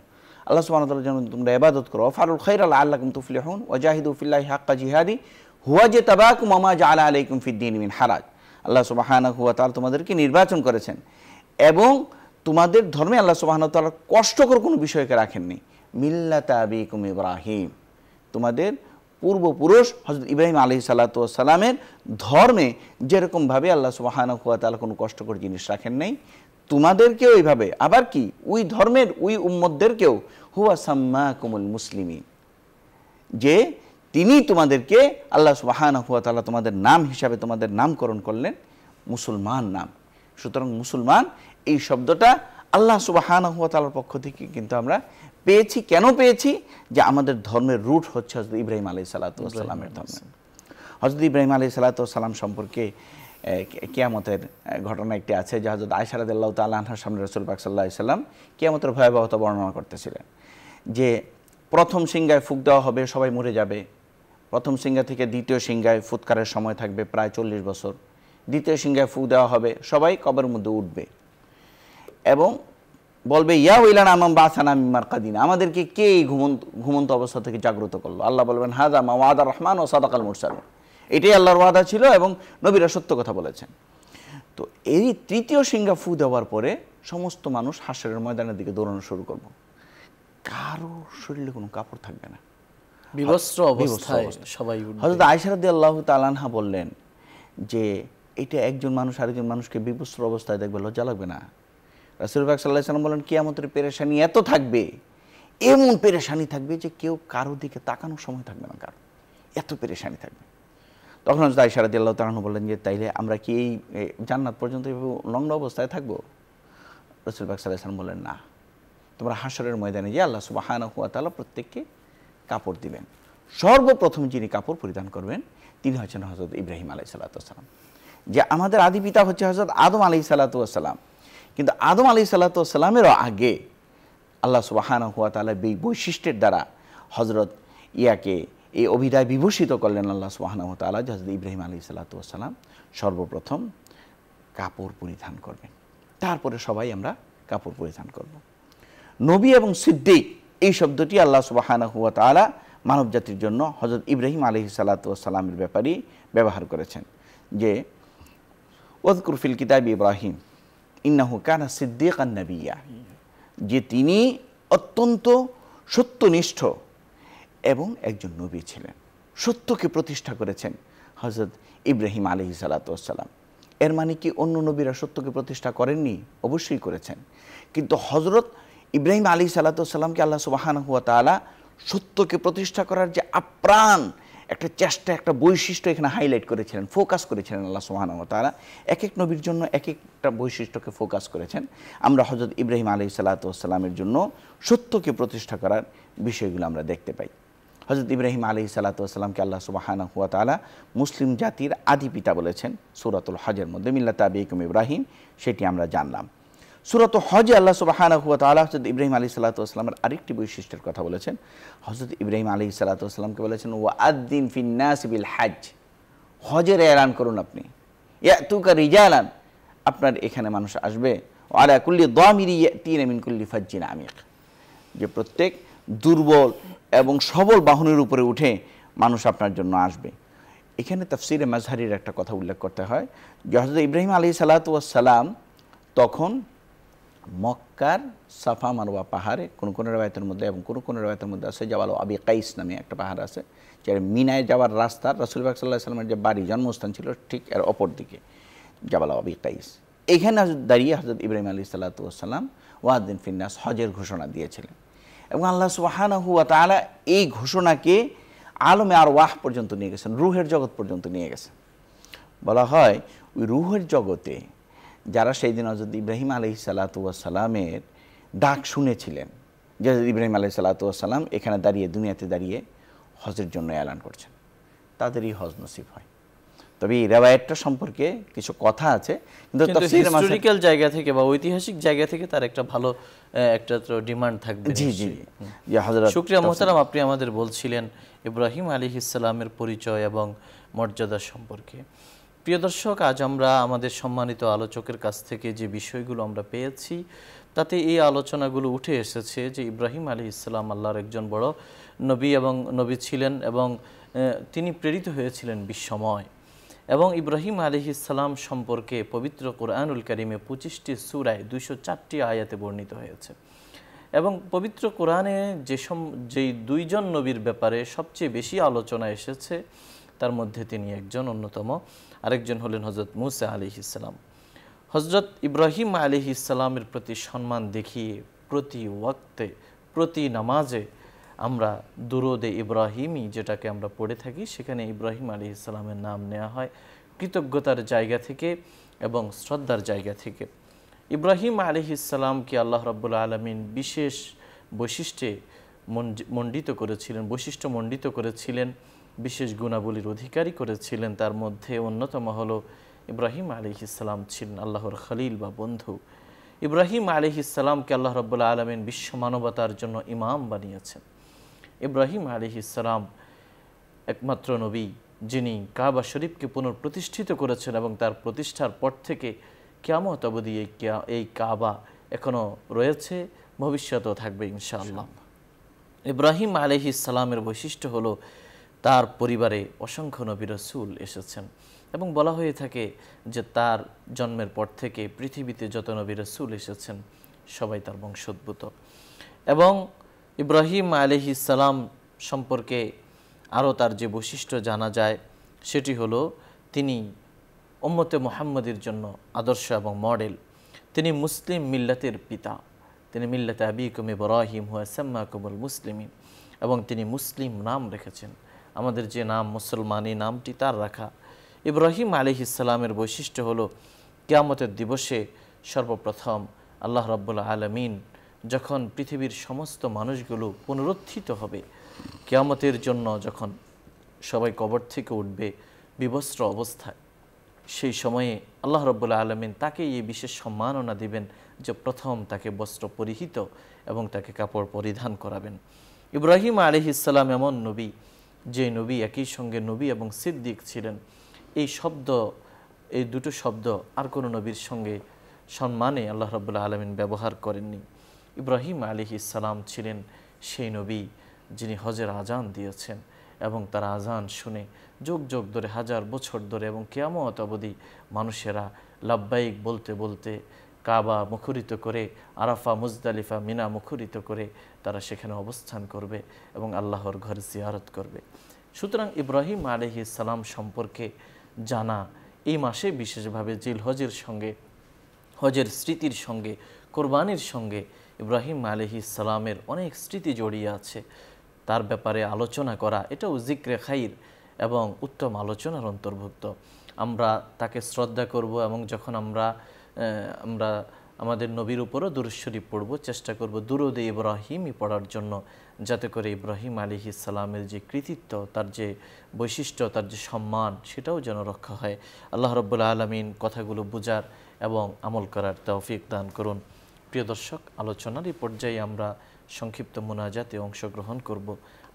আল্লাহ সুবহানাহু ওয়া তাআলা যেন তোমরা ইবাদত করো, ওয়াফআলুল খায়রা লাআল্লাকুম তুফলিহুন ওয়াজাহিদু ফিল্লাহি হাক্কা জিহাদি হুয়া জাতাবাকুম ওয়া মা জাআলা আলাইকুম ফিদ-দীনি মিন হারাজ। আল্লাহ সুবহানাহু ওয়া তাআলা তোমাদেরকে নির্বাচন করেছেন এবং তোমাদের ধর্মে আল্লাহ সুবহানাহু ওয়া তাআলা কষ্টকর কোনো বিষয়কে রাখেননি। মিল্লাতা আবিকুম ইব্রাহিম, তোমাদের পূর্বপুরুষ হযরত ইব্রাহিম আলাইহিসসালাতু ওয়াসসালামের ধর্মে যেরকমভাবে আল্লাহ সুবহানাহু ওয়া তাআলা কোনো কষ্টকর জিনিস রাখেন নাই, তোমাদেরকেও এইভাবে, আবার কি ওই ধর্মের ওই উম্মতদেরকেও হুয়া সাম্মাকুমুল মুসলিমিন, যে তিনি তোমাদেরকে আল্লাহ সুবহানাহু ওয়া তাআলা তোমাদের নাম হিসাবে তোমাদের নামকরণ করলেন মুসলমান নাম। সুতরাং মুসলমান এই শব্দটা আল্লাহ সুবহানাহু ওয়া তাআলার পক্ষ থেকে কিন্তু আমরা পেয়েছি। কেন পেয়েছি? যে আমাদের ধর্মের রুট হচ্ছে হযরত ইব্রাহিম আলাইহিসসালাতু ওয়াসসালামের ধর্ম। হযরত ইব্রাহিম আলাইহিসসালাতু ওয়াসসালাম সম্পর্কে কিয়ামতের ঘটনা একটি আছে যে হযরত আয়েশা রাদিয়াল্লাহু তাআলা আনহার সামনে রাসূল পাক সাল্লাল্লাহু আলাইহি সাল্লাম কিয়ামতের ভয়াবহতা বর্ণনা করতেছিলেন যে প্রথম সিংহায় ফুঁক দেওয়া হবে, সবাই মরে যাবে। প্রথম সিংহা থেকে দ্বিতীয় সিংহায় ফুৎকারের সময় থাকবে প্রায় 40 বছর। দ্বিতীয় সিংহায় ফুঁক দেওয়া হবে, সবাই কবরের মধ্যে উঠবে এবং বলবে ইয়া ওয়াইলানা মান বাসানা মিন মারকাদিনা, আমাদেরকে কে এই ঘুমন্ত অবস্থা থেকে জাগ্রত করলো? আল্লাহ বলবেন হাযা মা ওয়াদার রহমান ও সাদাকাল মুরসালিন, এটাই আল্লাহর ওয়াদা ছিল এবং নবীরা সত্য কথা বলেছেন। তো এই তৃতীয় সিংহা ফু দেওয়ার পরে সমস্ত মানুষ হাসরের ময়দানের দিকে দৌড়ানো শুরু করব। কারো শরীরে কোনো কাপড় থাকবে না, বিবস্ত্র অবস্থায় সবাই উঠবে। হযরত আয়েশা রাদিয়াল্লাহু তাআলা আনহা বললেন যে এটা একজন মানুষ আরেকজন মানুষকে বিবস্ত্র অবস্থায় দেখবে, লজ্জা লাগবে না? রাসূল পাক সাল্লাল্লাহু আলাইহি ওয়াসাল্লাম বলেন কিয়ামতের পেরেশানি এত থাকবে, এমন পেরেশানি থাকবে যে কেউ কারো দিকে তাকানোর সময় থাকবে না, কারো এত পেরেশানি থাকবে। তখন হযরত আয়েশা রাদিয়াল্লাহু তাআলা আনহা বললেন যে তাইলে আমরা কি এই জান্নাত পর্যন্ত লগ্ন অবস্থায় থাকবো? রাসূল পাক সাল্লাল্লাহু আলাইহি ওয়াসাল্লাম বললেন না, তোমরা হাসরের ময়দানে যে আল্লাহ সুবহানাহু ওয়া তাআলা প্রত্যেককে কাপড় দিবেন। সর্বপ্রথম যিনি কাপড় পরিধান করবেন তিনি হচ্ছেন হযরত ইব্রাহিম আলাইহিস সালাতু ওয়াস সালাম। যে আমাদের আদি পিতা হচ্ছে হযরত আদম আলাইহিস সালাতু ওয়াস সালাম, কিন্তু আদম আলাইহিস সালাতু ওয়াস সালামেরও আগে আল্লাহ সুবহানাহু ওয়া তাআলা এই বৈশিষ্ট্যের দ্বারা হযরত ইয়াকে এই অভিধায় বিভূষিত করলেন আল্লাহ সুবহানাহু ওয়া তাআলা যে হযরত ইব্রাহিম আলাইহিস সালাতু ওয়াস সালাম সর্বপ্রথম কাপড় পরিধান করবেন, তারপরে সবাই আমরা কাপড় পরিধান করব। নবী এবং সিদ্দিক এই শব্দটি আল্লাহ সুবহানাহু ওয়া তাআলা মানব জাতির জন্য হযরত ইব্রাহিম আলাইহিস সালাতু ওয়াস সালামের ব্যাপারেই ব্যবহার করেছেন। যে ওয়াজকুর ফিল কিতাবি ইব্রাহিম ইন্নাহু কানা সিদ্দিকান নাবিয়্যা, যে তিনি অত্যন্ত সত্যনিষ্ঠ এবং একজন নবী ছিলেন, সত্যকে প্রতিষ্ঠা করেছেন হযরত ইব্রাহিম আলাইহিস সালাতু ওয়াস সালাম। এর মানে কি অন্য নবীরা সত্যকে প্রতিষ্ঠা করেননি? অবশ্যই করেছেন, কিন্তু হযরত ইব্রাহিম আলাইহিস সালাতু ওয়াস সালামকে আল্লাহ সুবহানাহু ওয়া তাআলা সত্যকে প্রতিষ্ঠা করার যে আপ্রাণ একটা চেষ্টা, একটা বৈশিষ্ট্য এখানে হাইলাইট করেছিলেন, ফোকাস করেছিলেন আল্লাহ সুবহানাহু ওয়া তাআলা। এক এক নবীর জন্য এক একটা বৈশিষ্ট্যকে ফোকাস করেছেন। আমরা হযরত ইব্রাহিম আলাইহিস সালাতু ওয়াস সালামের জন্য সত্যকে প্রতিষ্ঠা করার বিষয়গুলো আমরা দেখতে পাই। হযরত ইব্রাহিম আলাইহিস সালাতু ওয়াস সালামকে আল্লাহ সুবহানাহু ওয়া তাআলা মুসলিম জাতির আদি পিতা বলেছেন সূরাতুল হজের মধ্যে, মিল্লাতা আবিকুম ইব্রাহিম, সেটি আমরা জানলাম। সূরাতুল হজে আল্লাহ সুবহানাহু ওয়া তাআলা হযরত ইব্রাহিম আলাইহিস সালাতু ওয়াস সালামের আরেকটি বৈশিষ্ট্যের কথা বলেছেন। হযরত ইব্রাহিম আলাইহিস সালাতু ওয়াস সালামকে বলেছেন ওয়াআদ্দিন ফিন নাস বিল হজ, হজের এলান করুন আপনি, ইয়াতুকা রিজালান, আপনার এখানে মানুষ আসবে, ওয়া আলা কুল্লি দামিরি ইয়াতিনা মিন কুল্লি ফাজ্জিন আমিক, যে প্রত্যেক দুর্বল এবং সবল বাহনের উপরে উঠে মানুষ আপনার জন্য আসবে। এখানে তাফসিরে মাজহারির একটা কথা উল্লেখ করতে হয় যে হযরত ইব্রাহিম আলাইহিস সালাতু ওয়াস সালাম তখন মক্কার সাফা মারওয়া পাহাড়ে, কোন কোন রওয়ায়াতের মধ্যে এবং কোন কোন রওয়ায়াতের মধ্যে আছে জাবাল আবি কাইস নামে একটা পাহাড় আছে, যে মিনায় যাওয়ার রাস্তার রাসূল পাক সাল্লাল্লাহু আলাইহি ওয়াসাল্লামের যে বাড়ি জন্মস্থান ছিল ঠিক এর অপর দিকে জাবাল আবি কাইস। এইখানে দাঁড়িয়ে হযরত ইব্রাহিম আলাইহিস সালাতু ওয়াস সালাম ওয়াদ্দিন ফিন নাস, হজের ঘোষণা দিয়েছিলেন। এবং আল্লাহ সুবহানাহু ওয়া তাআলা এই ঘোষণাকে আলমে আরওয়াহ পর্যন্ত নিয়ে গেছেন, রূহের জগৎ পর্যন্ত নিয়ে গেছেন। বলা হয় ওই রূহের জগতে যারা সেই দিন হযরত ইব্রাহিম আলাইহিস সালাতু ওয়াস সালামের ডাক শুনেছিলেন, যে হযরত ইব্রাহিম আলাইহিস সালাতু ওয়াস সালাম এখানে দাঁড়িয়ে দুনিয়াতে দাঁড়িয়ে হজের জন্য এলান করছেন, তাদেরই হজ নসিব হয়। তবে এই রিওয়ায়াতটা সম্পর্কে কিছু কথা আছে, কিন্তু হিস্টোরিক্যাল জায়গা থেকে বা ঐতিহাসিক জায়গা থেকে তার একটা ভালো একটা ডিমান্ড থাকবে। জি জি জি হযরত শুকরিয়া মোহতারাম, আপনি আমাদের বলছিলেন ইব্রাহিম আলাইহিস সালামের পরিচয় এবং মর্যাদা সম্পর্কে। প্রিয় দর্শক, আজ আমরা আমাদের সম্মানিত আলোচকের কাছ থেকে যে বিষয়গুলো আমরা পেয়েছি তাতে এই আলোচনাগুলো উঠে এসেছে যে ইব্রাহিম আলাইহিস সালাম আল্লাহর একজন বড় নবী এবং নবী ছিলেন এবং তিনি প্রেরিত হয়েছিলেন বিশ্বময়। এবং ইব্রাহিম আলাইহিস সালাম সম্পর্কে পবিত্র কোরআনুল কারিমে 25টি সূরায় 204টি আয়াতে বর্ণিত হয়েছে। এবং পবিত্র কোরআনে যেই দুইজন নবীর ব্যাপারে সবচেয়ে বেশি আলোচনা এসেছে তার মধ্যে তিনি একজন অন্যতম, আরেকজন হলেন হযরত মূসা আলাইহিস সালাম। হযরত ইব্রাহিম আলাইহিস সালামের প্রতি সম্মান দেখিয়ে প্রতি ওয়াক্তে প্রতি নামাজে আমরা দুরুদে ইব্রাহিমী যেটাকে আমরা পড়ে থাকি, সেখানে ইব্রাহিম আলাইহিস সালামের নাম নেওয়া হয় কৃতজ্ঞতার জায়গা থেকে এবং শ্রদ্ধার জায়গা থেকে। ইব্রাহিম আলাইহিস সালামকে আল্লাহ রাব্বুল আলামিন বিশেষ বৈশিষ্ট্যে মণ্ডিত করেছিলেন, বিশেষ গুণাবলীর অধিকারী করেছিলেন। তার মধ্যে অন্যতম হলো ইব্রাহিম আলাইহিস সালাম ছিলেন আল্লাহর খলিল বা বন্ধু। ইব্রাহিম আলাইহিস সালামকে আল্লাহ রাব্বুল আলামিন বিশ্ব মানবতার জন্য ইমাম বানিয়েছেন। ইব্রাহিম আলাইহিস সালাম একমাত্র নবী যিনি কাবা শরীফকে পুনঃপ্রতিষ্ঠিত করেছেন এবং তার প্রতিষ্ঠার পর থেকে কিয়ামত অবধি এই কাবা এখনও রয়েছে, ভবিষ্যতেও থাকবে ইনশাআল্লাহ। ইব্রাহিম আলাইহিস সালামের বৈশিষ্ট্য হলো তার পরিবারে অসংখ্য নবী রাসূল এসেছেন এবং বলা হয়ে থাকে যে তার জন্মের পর থেকে পৃথিবীতে যত নবী রাসূল এসেছেন সবাই তার বংশোদ্ভূত। এবং ইব্রাহিম আলাইহিস সালাম সম্পর্কে আরও তার যে বৈশিষ্ট্য জানা যায় সেটি হলো তিনি উম্মতে মুহাম্মদের জন্য আদর্শ এবং মডেল। তিনি মুসলিম মিল্লাতের পিতা, তিনি মিল্লাতে আবিকুম ইব্রাহিম হুয়া সাম্মাকুমুল মুসলিমিন, এবং তিনি মুসলিম নাম রেখেছেন। আমাদের যে নাম মুসলমান, এই নামটি তার রাখা। ইব্রাহিম আলাইহিস সালামের বৈশিষ্ট্য হলো কিয়ামতের দিবসে সর্বপ্রথম আল্লাহ রাব্বুল আলামিন যখন পৃথিবীর সমস্ত মানুষগুলো পুনরুত্থিত হবে, কিয়ামতের জন্য যখন সবাই কবর থেকে উঠবে বিবস্ত্র অবস্থায়, সেই সময়ে আল্লাহ রাব্বুল আলামিন তাকে এই বিশেষ সম্মাননা দিবেন যে প্রথম তাকে বস্ত্র পরিহিত এবং তাকে কাপড় পরিধান করাবেন। ইব্রাহিম আলাইহিস সালাম এমন নবী যে নবী একই সঙ্গে নবী এবং সিদ্দিক ছিলেন। এই দুটো শব্দ আর কোনো নবীর সঙ্গে সম্মানে আল্লাহ রাব্বুল আলামিন ব্যবহার করেননি। ইব্রাহিম আলাইহিস সালাম ছিলেন সেই নবী যিনি হজের আজান দিয়েছেন এবং তার আজান শুনে যুগ যুগ ধরে, হাজার বছর ধরে এবং কিয়ামত অবধি মানুষেরা লাব্বাইক বলতে বলতে কাবা মুখরিত করে, আরাফা, মুজদালিফা, মিনা মুখরিত করে তারা সেখানে অবস্থান করবে এবং আল্লাহর ঘর জিয়ারত করবে। সুতরাং ইব্রাহিম আলাইহিস সালাম সম্পর্কে জানা এই মাসে বিশেষভাবে জিলহজের সঙ্গে, হজের স্মৃতির সঙ্গে, কোরবানির সঙ্গে ইব্রাহিম আলাইহিস সালামের অনেক স্মৃতি জড়িয়ে আছে। তার ব্যাপারে আলোচনা করা এটাও জিক্রে খাইর এবং উত্তম আলোচনার অন্তর্ভুক্ত। আমরা তাকে শ্রদ্ধা করব এবং যখন আমরা আমাদের নবীর উপরও দুরূদ শরীফ পড়ব, চেষ্টা করব দুরূদে ইব্রাহিমই পড়ার জন্য, যাতে করে ইব্রাহিম আলাইহিস সালামের যে কৃতিত্ব, তার যে বৈশিষ্ট্য, তার যে সম্মান, সেটাও যেন রক্ষা হয়। আল্লাহ রাব্বুল আলামিন কথাগুলো বুঝার এবং আমল করার তৌফিক দান করুন। প্রিয় দর্শক, আলোচনার এই পর্যায়ে আমরা সংক্ষিপ্ত মোনাজাতে অংশগ্রহণ করব।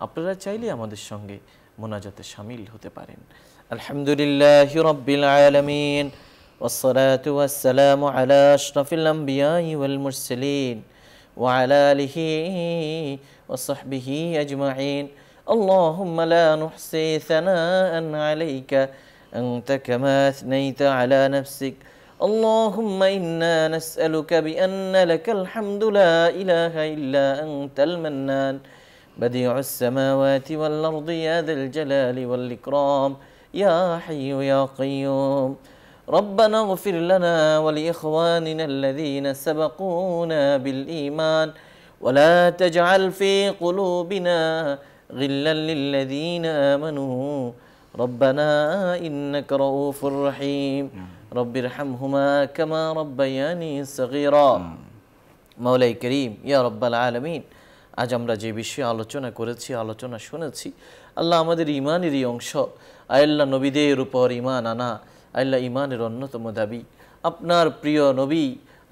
আপনারা চাইলে আমাদের সঙ্গে মোনাজাতে শামিল হতে পারেন। আলহামদুলিল্লাহি রাব্বিল আলামিন والصلاة والسلام على أشرف الأنبياء والمرسلين وعلى آله وصحبه أجمعين. اللهم لا نحصي ثناء عليك أنت كما أثنيت على نفسك. اللهم إنا نسألك بأن لك الحمد لا إله إلا أنت المنان بديع السماوات والأرض يا ذا الجلال والإكرام يا حي يا قيوم. ربنا اغفر لنا ولإخواننا الذين سبقونا بالإيمان ولا تجعل في قلوبنا غلا للذين آمنوا ربنا إنك رؤوف رحيم رب ارحمهما كما ربياني صغيرا. মাওলাই করিম, ইয়া রব্বাল আলামিন, আজ আমরা যে বিষয়ে আলোচনা করেছি, আলোচনা শুনেছি, আল্লাহ আমাদের ইমানেরই অংশ। আল্লাহ নবীদের উপর ইমান আনা আল্লাহ ইমানের অন্যতম দাবি। আপনার প্রিয় নবী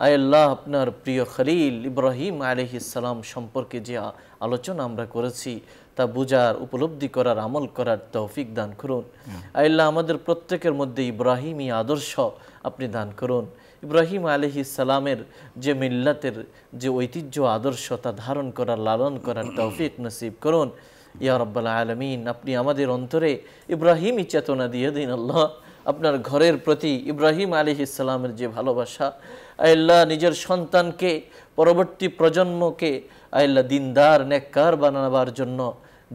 আল্লাহ, আপনার প্রিয় খলিল ইব্রাহিম আলাইহিস সালাম সম্পর্কে যে আলোচনা আমরা করেছি তা বুঝার, উপলব্ধি করার, আমল করার তৌফিক দান করুন। আল্লাহ আমাদের প্রত্যেকের মধ্যে ইব্রাহিমী আদর্শ আপনি দান করুন। ইব্রাহিম আলাইহিস সালামের যে মিল্লাতের যে ঐতিহ্য, আদর্শ, তা ধারণ করার, লালন করার তৌফিক নসিব করুন। ইয়া রাব্বাল আলামিন, আপনি আমাদের অন্তরে ইব্রাহিমী চেতনা দিয়ে দিন। আল্লাহ, আপনার ঘরের প্রতি ইব্রাহিম আলাইহিস সালামের যে ভালোবাসা, আল্লাহ নিজের সন্তানকে, পরবর্তী প্রজন্মকে আল্লাহ দিনদার, নেককার বানাবার জন্য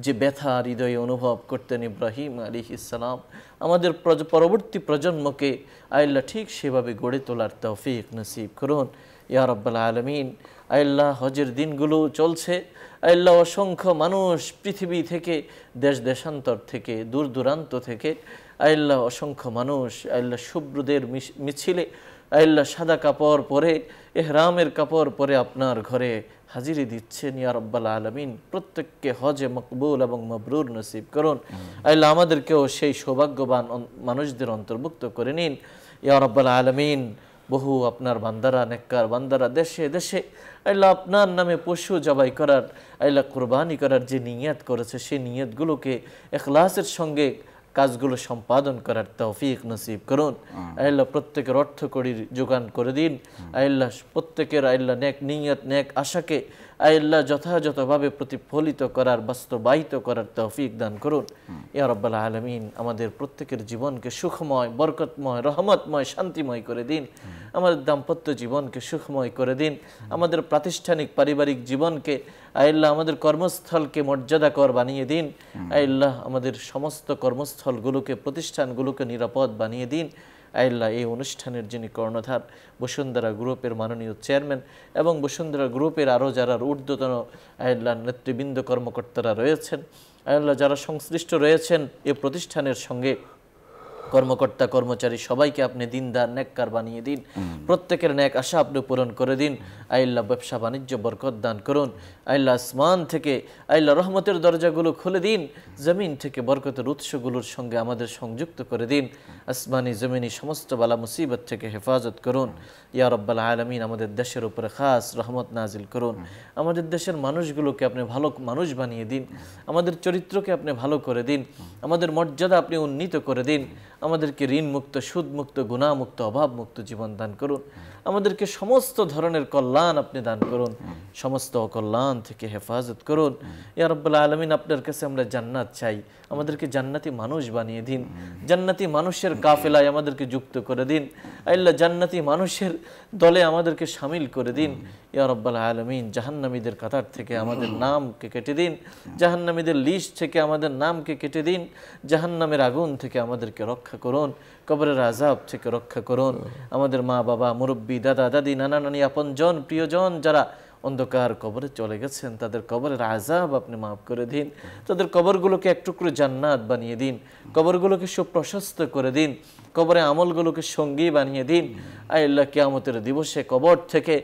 যে ব্যথা হৃদয়ে অনুভব করতেন ইব্রাহিম আলাইহিস সালাম, আমাদের পরবর্তী প্রজন্মকে আল্লাহ ঠিক সেভাবে গড়ে তোলার তৌফিক নসিব করুন। ইয়া রাব্বাল আলামিন, আল্লাহ হজের দিনগুলো চলছে। আল্লাহ অসংখ্য মানুষ পৃথিবী থেকে, দেশ দেশান্তর থেকে, দূর দূরান্ত থেকে আল্লাহ অসংখ্য মানুষ আল্লাহ শুভ্রদের মিছিলে আল্লাহ সাদা কাপড় পরে, এহরামের কাপড় পরে আপনার ঘরে হাজিরি দিচ্ছেন। ইয়া রাব্বাল আলামিন, প্রত্যেককে হজে মকবুল এবং মবরুর নসিব করুন। আল্লাহ আমাদেরকেও সেই সৌভাগ্যবান মানুষদের অন্তর্ভুক্ত করে নিন। ইয়া রাব্বাল আলামিন, বহু আপনার বান্দারা, নেককার বান্দারা দেশে দেশে আল্লাহ আপনার নামে পশু জবাই করার, আল্লাহ কুরবানি করার যে নিয়ত করেছে, সেই নিয়তগুলোকে ইখলাসের সঙ্গে কাজগুলো সম্পাদন করার তৌফিক নসিব করুন। আল্লাহ প্রত্যেকের অর্থ কড়ির যোগান করে দিন। আল্লাহ প্রত্যেকের আল্লাহ নেক নিয়ত নেক আশাকে আল্লাহ যথাযথভাবে প্রতিফলিত করার বাস্তবায়িত করার তৌফিক দান করুন ইয়া রাব্বাল আলামিন। আমাদের প্রত্যেকের জীবনকে সুখময়, বরকতময়, রহমতময়, শান্তিময় করে দিন। আমাদের দাম্পত্য জীবনকে সুখময় করে দিন। আমাদের প্রাতিষ্ঠানিক পারিবারিক জীবনকে আল্লাহ, আমাদের কর্মস্থলকে মর্যাদাকর বানিয়ে দিন। আল্লাহ আমাদের সমস্ত কর্মস্থলগুলোকে, প্রতিষ্ঠানগুলোকে নিরাপদ বানিয়ে দিন। আল্লাহ এই অনুষ্ঠানের যিনি কর্ণধার, বসুন্ধরা গ্রুপের মাননীয় চেয়ারম্যান এবং বসুন্ধরা গ্রুপের আরও যারা ঊর্ধ্বতন আল্লাহ নেতৃবৃন্দ কর্মকর্তারা রয়েছেন, আল্লাহ যারা সংশ্লিষ্ট রয়েছেন এই প্রতিষ্ঠানের সঙ্গে, কর্মকর্তা কর্মচারী সবাইকে আপনি দিনদার নেককার বানিয়ে দিন। প্রত্যেকের নেক আশা আপনি পূরণ করে দিন। আল্লাহ ব্যবসা বাণিজ্য বরকত দান করুন। আল্লাহ আসমান থেকে আল্লাহ রহমতের দরজাগুলো খুলে দিন। জমিন থেকে বরকতের উৎসগুলোর সঙ্গে আমাদের সংযুক্ত করে দিন। আসমানি জমিনি সমস্ত বালা মুসিবত থেকে হেফাজত করুন ইয়া রাব্বাল আলামিন। আমাদের দেশের উপরে খাস রহমত নাজিল করুন। আমাদের দেশের মানুষগুলোকে আপনি ভালো মানুষ বানিয়ে দিন। আমাদের চরিত্রকে আপনি ভালো করে দিন। আমাদের মর্যাদা আপনি উন্নীত করে দিন। আমাদেরকে ঋণমুক্ত, সুদমুক্ত, গুনাহমুক্ত, অভাবমুক্ত জীবন দান করুন। আমাদেরকে সমস্ত ধরনের কল্যাণ আপনি দান করুন, সমস্ত অকল্যাণ থেকে হেফাজত করুন ইয়া রাব্বুল আলামিন। আপনার কাছে আমরা জান্নাত চাই, আমাদেরকে জান্নাতি মানুষ বানিয়ে দিন। জান্নাতি মানুষের কাফেলায় আমাদেরকে যুক্ত করে দিন। আল্লাহ জান্নাতি মানুষের দলে আমাদেরকে শামিল করে দিন ইয়া রাব্বুল আলামিন। জাহান্নামীদের কাতার থেকে আমাদের নামকে কেটে দিন। জাহান্নামীদের লিস্ট থেকে আমাদের নামকে কেটে দিন। জাহান্নামের আগুন থেকে আমাদেরকে রক্ষা করুন। কবরের আযাব থেকে রক্ষা করুন। আমাদের মা বাবা, মুরব্বী, দাদা দাদি, নানা নানি, আপনজন, প্রিয়জন যারা অন্ধকার কবরে চলে গেছেন, তাদের কবরের আযাব আপনি মাফ করে দিন। তাদের কবরগুলোকে এক টুকরো জান্নাত বানিয়ে দিন। কবরগুলোকে সুপ্রশস্ত করে দিন। কবরে আমলগুলোকে সঙ্গী বানিয়ে দিন। আল্লাহ কিয়ামতের দিবসে কবর থেকে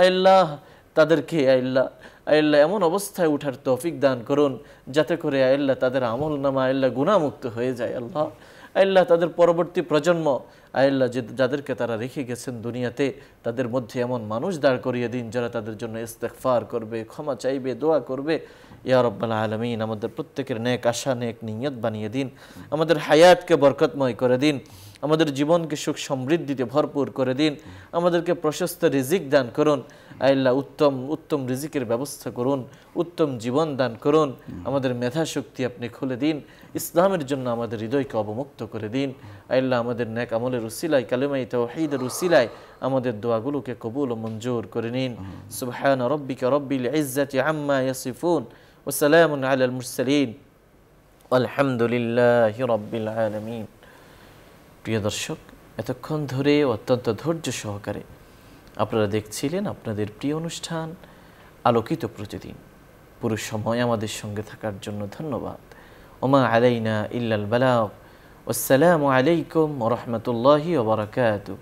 আল্লাহ তাদেরকে আল্লাহ এমন অবস্থায় উঠার তৌফিক দান করুন যাতে করে আল্লাহ তাদের আমল নামা আল্লাহ গুনাহমুক্ত হয়ে যায়। আল্লাহ তাদের পরবর্তী প্রজন্ম আল্লাহ যাদেরকে তারা রেখে গেছেন দুনিয়াতে, তাদের মধ্যে এমন মানুষ দাঁড় করিয়ে দিন যারা তাদের জন্য ইস্তেগফার করবে, ক্ষমা চাইবে, দোয়া করবে ইয়া রাব্বাল আলামিন। আমাদের প্রত্যেকের নেক আশা, নেক নিয়ত বানিয়ে দিন। আমাদের হায়াতকে বরকতময় করে দিন। আমাদের জীবনকে সুখ সমৃদ্ধিতে ভরপুর করে দিন। আমাদেরকে প্রশস্ত রিজিক দান করুন আল্লাহ। উত্তম রিজিকের ব্যবস্থা করুন। উত্তম জীবন দান করুন। আমাদের মেধা শক্তি আপনি খুলে দিন। ইসলামের জন্য আমাদের হৃদয়কে অবমুক্ত করে দিন আল্লাহ। আমাদের নেক আমলের উসিলায়, কালেমায়ে তাওহীদের উসিলায় আমাদের দোয়াগুলোকে কবুল ও মঞ্জুর করে নিন। সুবহানা রাব্বিকা রাব্বিল ইজ্জাতি আম্মা ইয়াসিফুন ওয়া সালামুন আলাল মুরসালিন আলহামদুলিল্লাহি রাব্বিল আলামিন। প্রিয় দর্শক, এতক্ষণ ধরে অত্যন্ত ধৈর্য সহকারে আপনারা দেখছিলেন আপনাদের প্রিয় অনুষ্ঠান আলোকিত প্রতিদিন। পুরো সময় আমাদের সঙ্গে থাকার জন্য ধন্যবাদ। ওমা আলাইনা ইল্লাল বালাগ। আসসালামু আলাইকুম ওয়া রাহমাতুল্লাহি ওয়া বারাকাতুহু।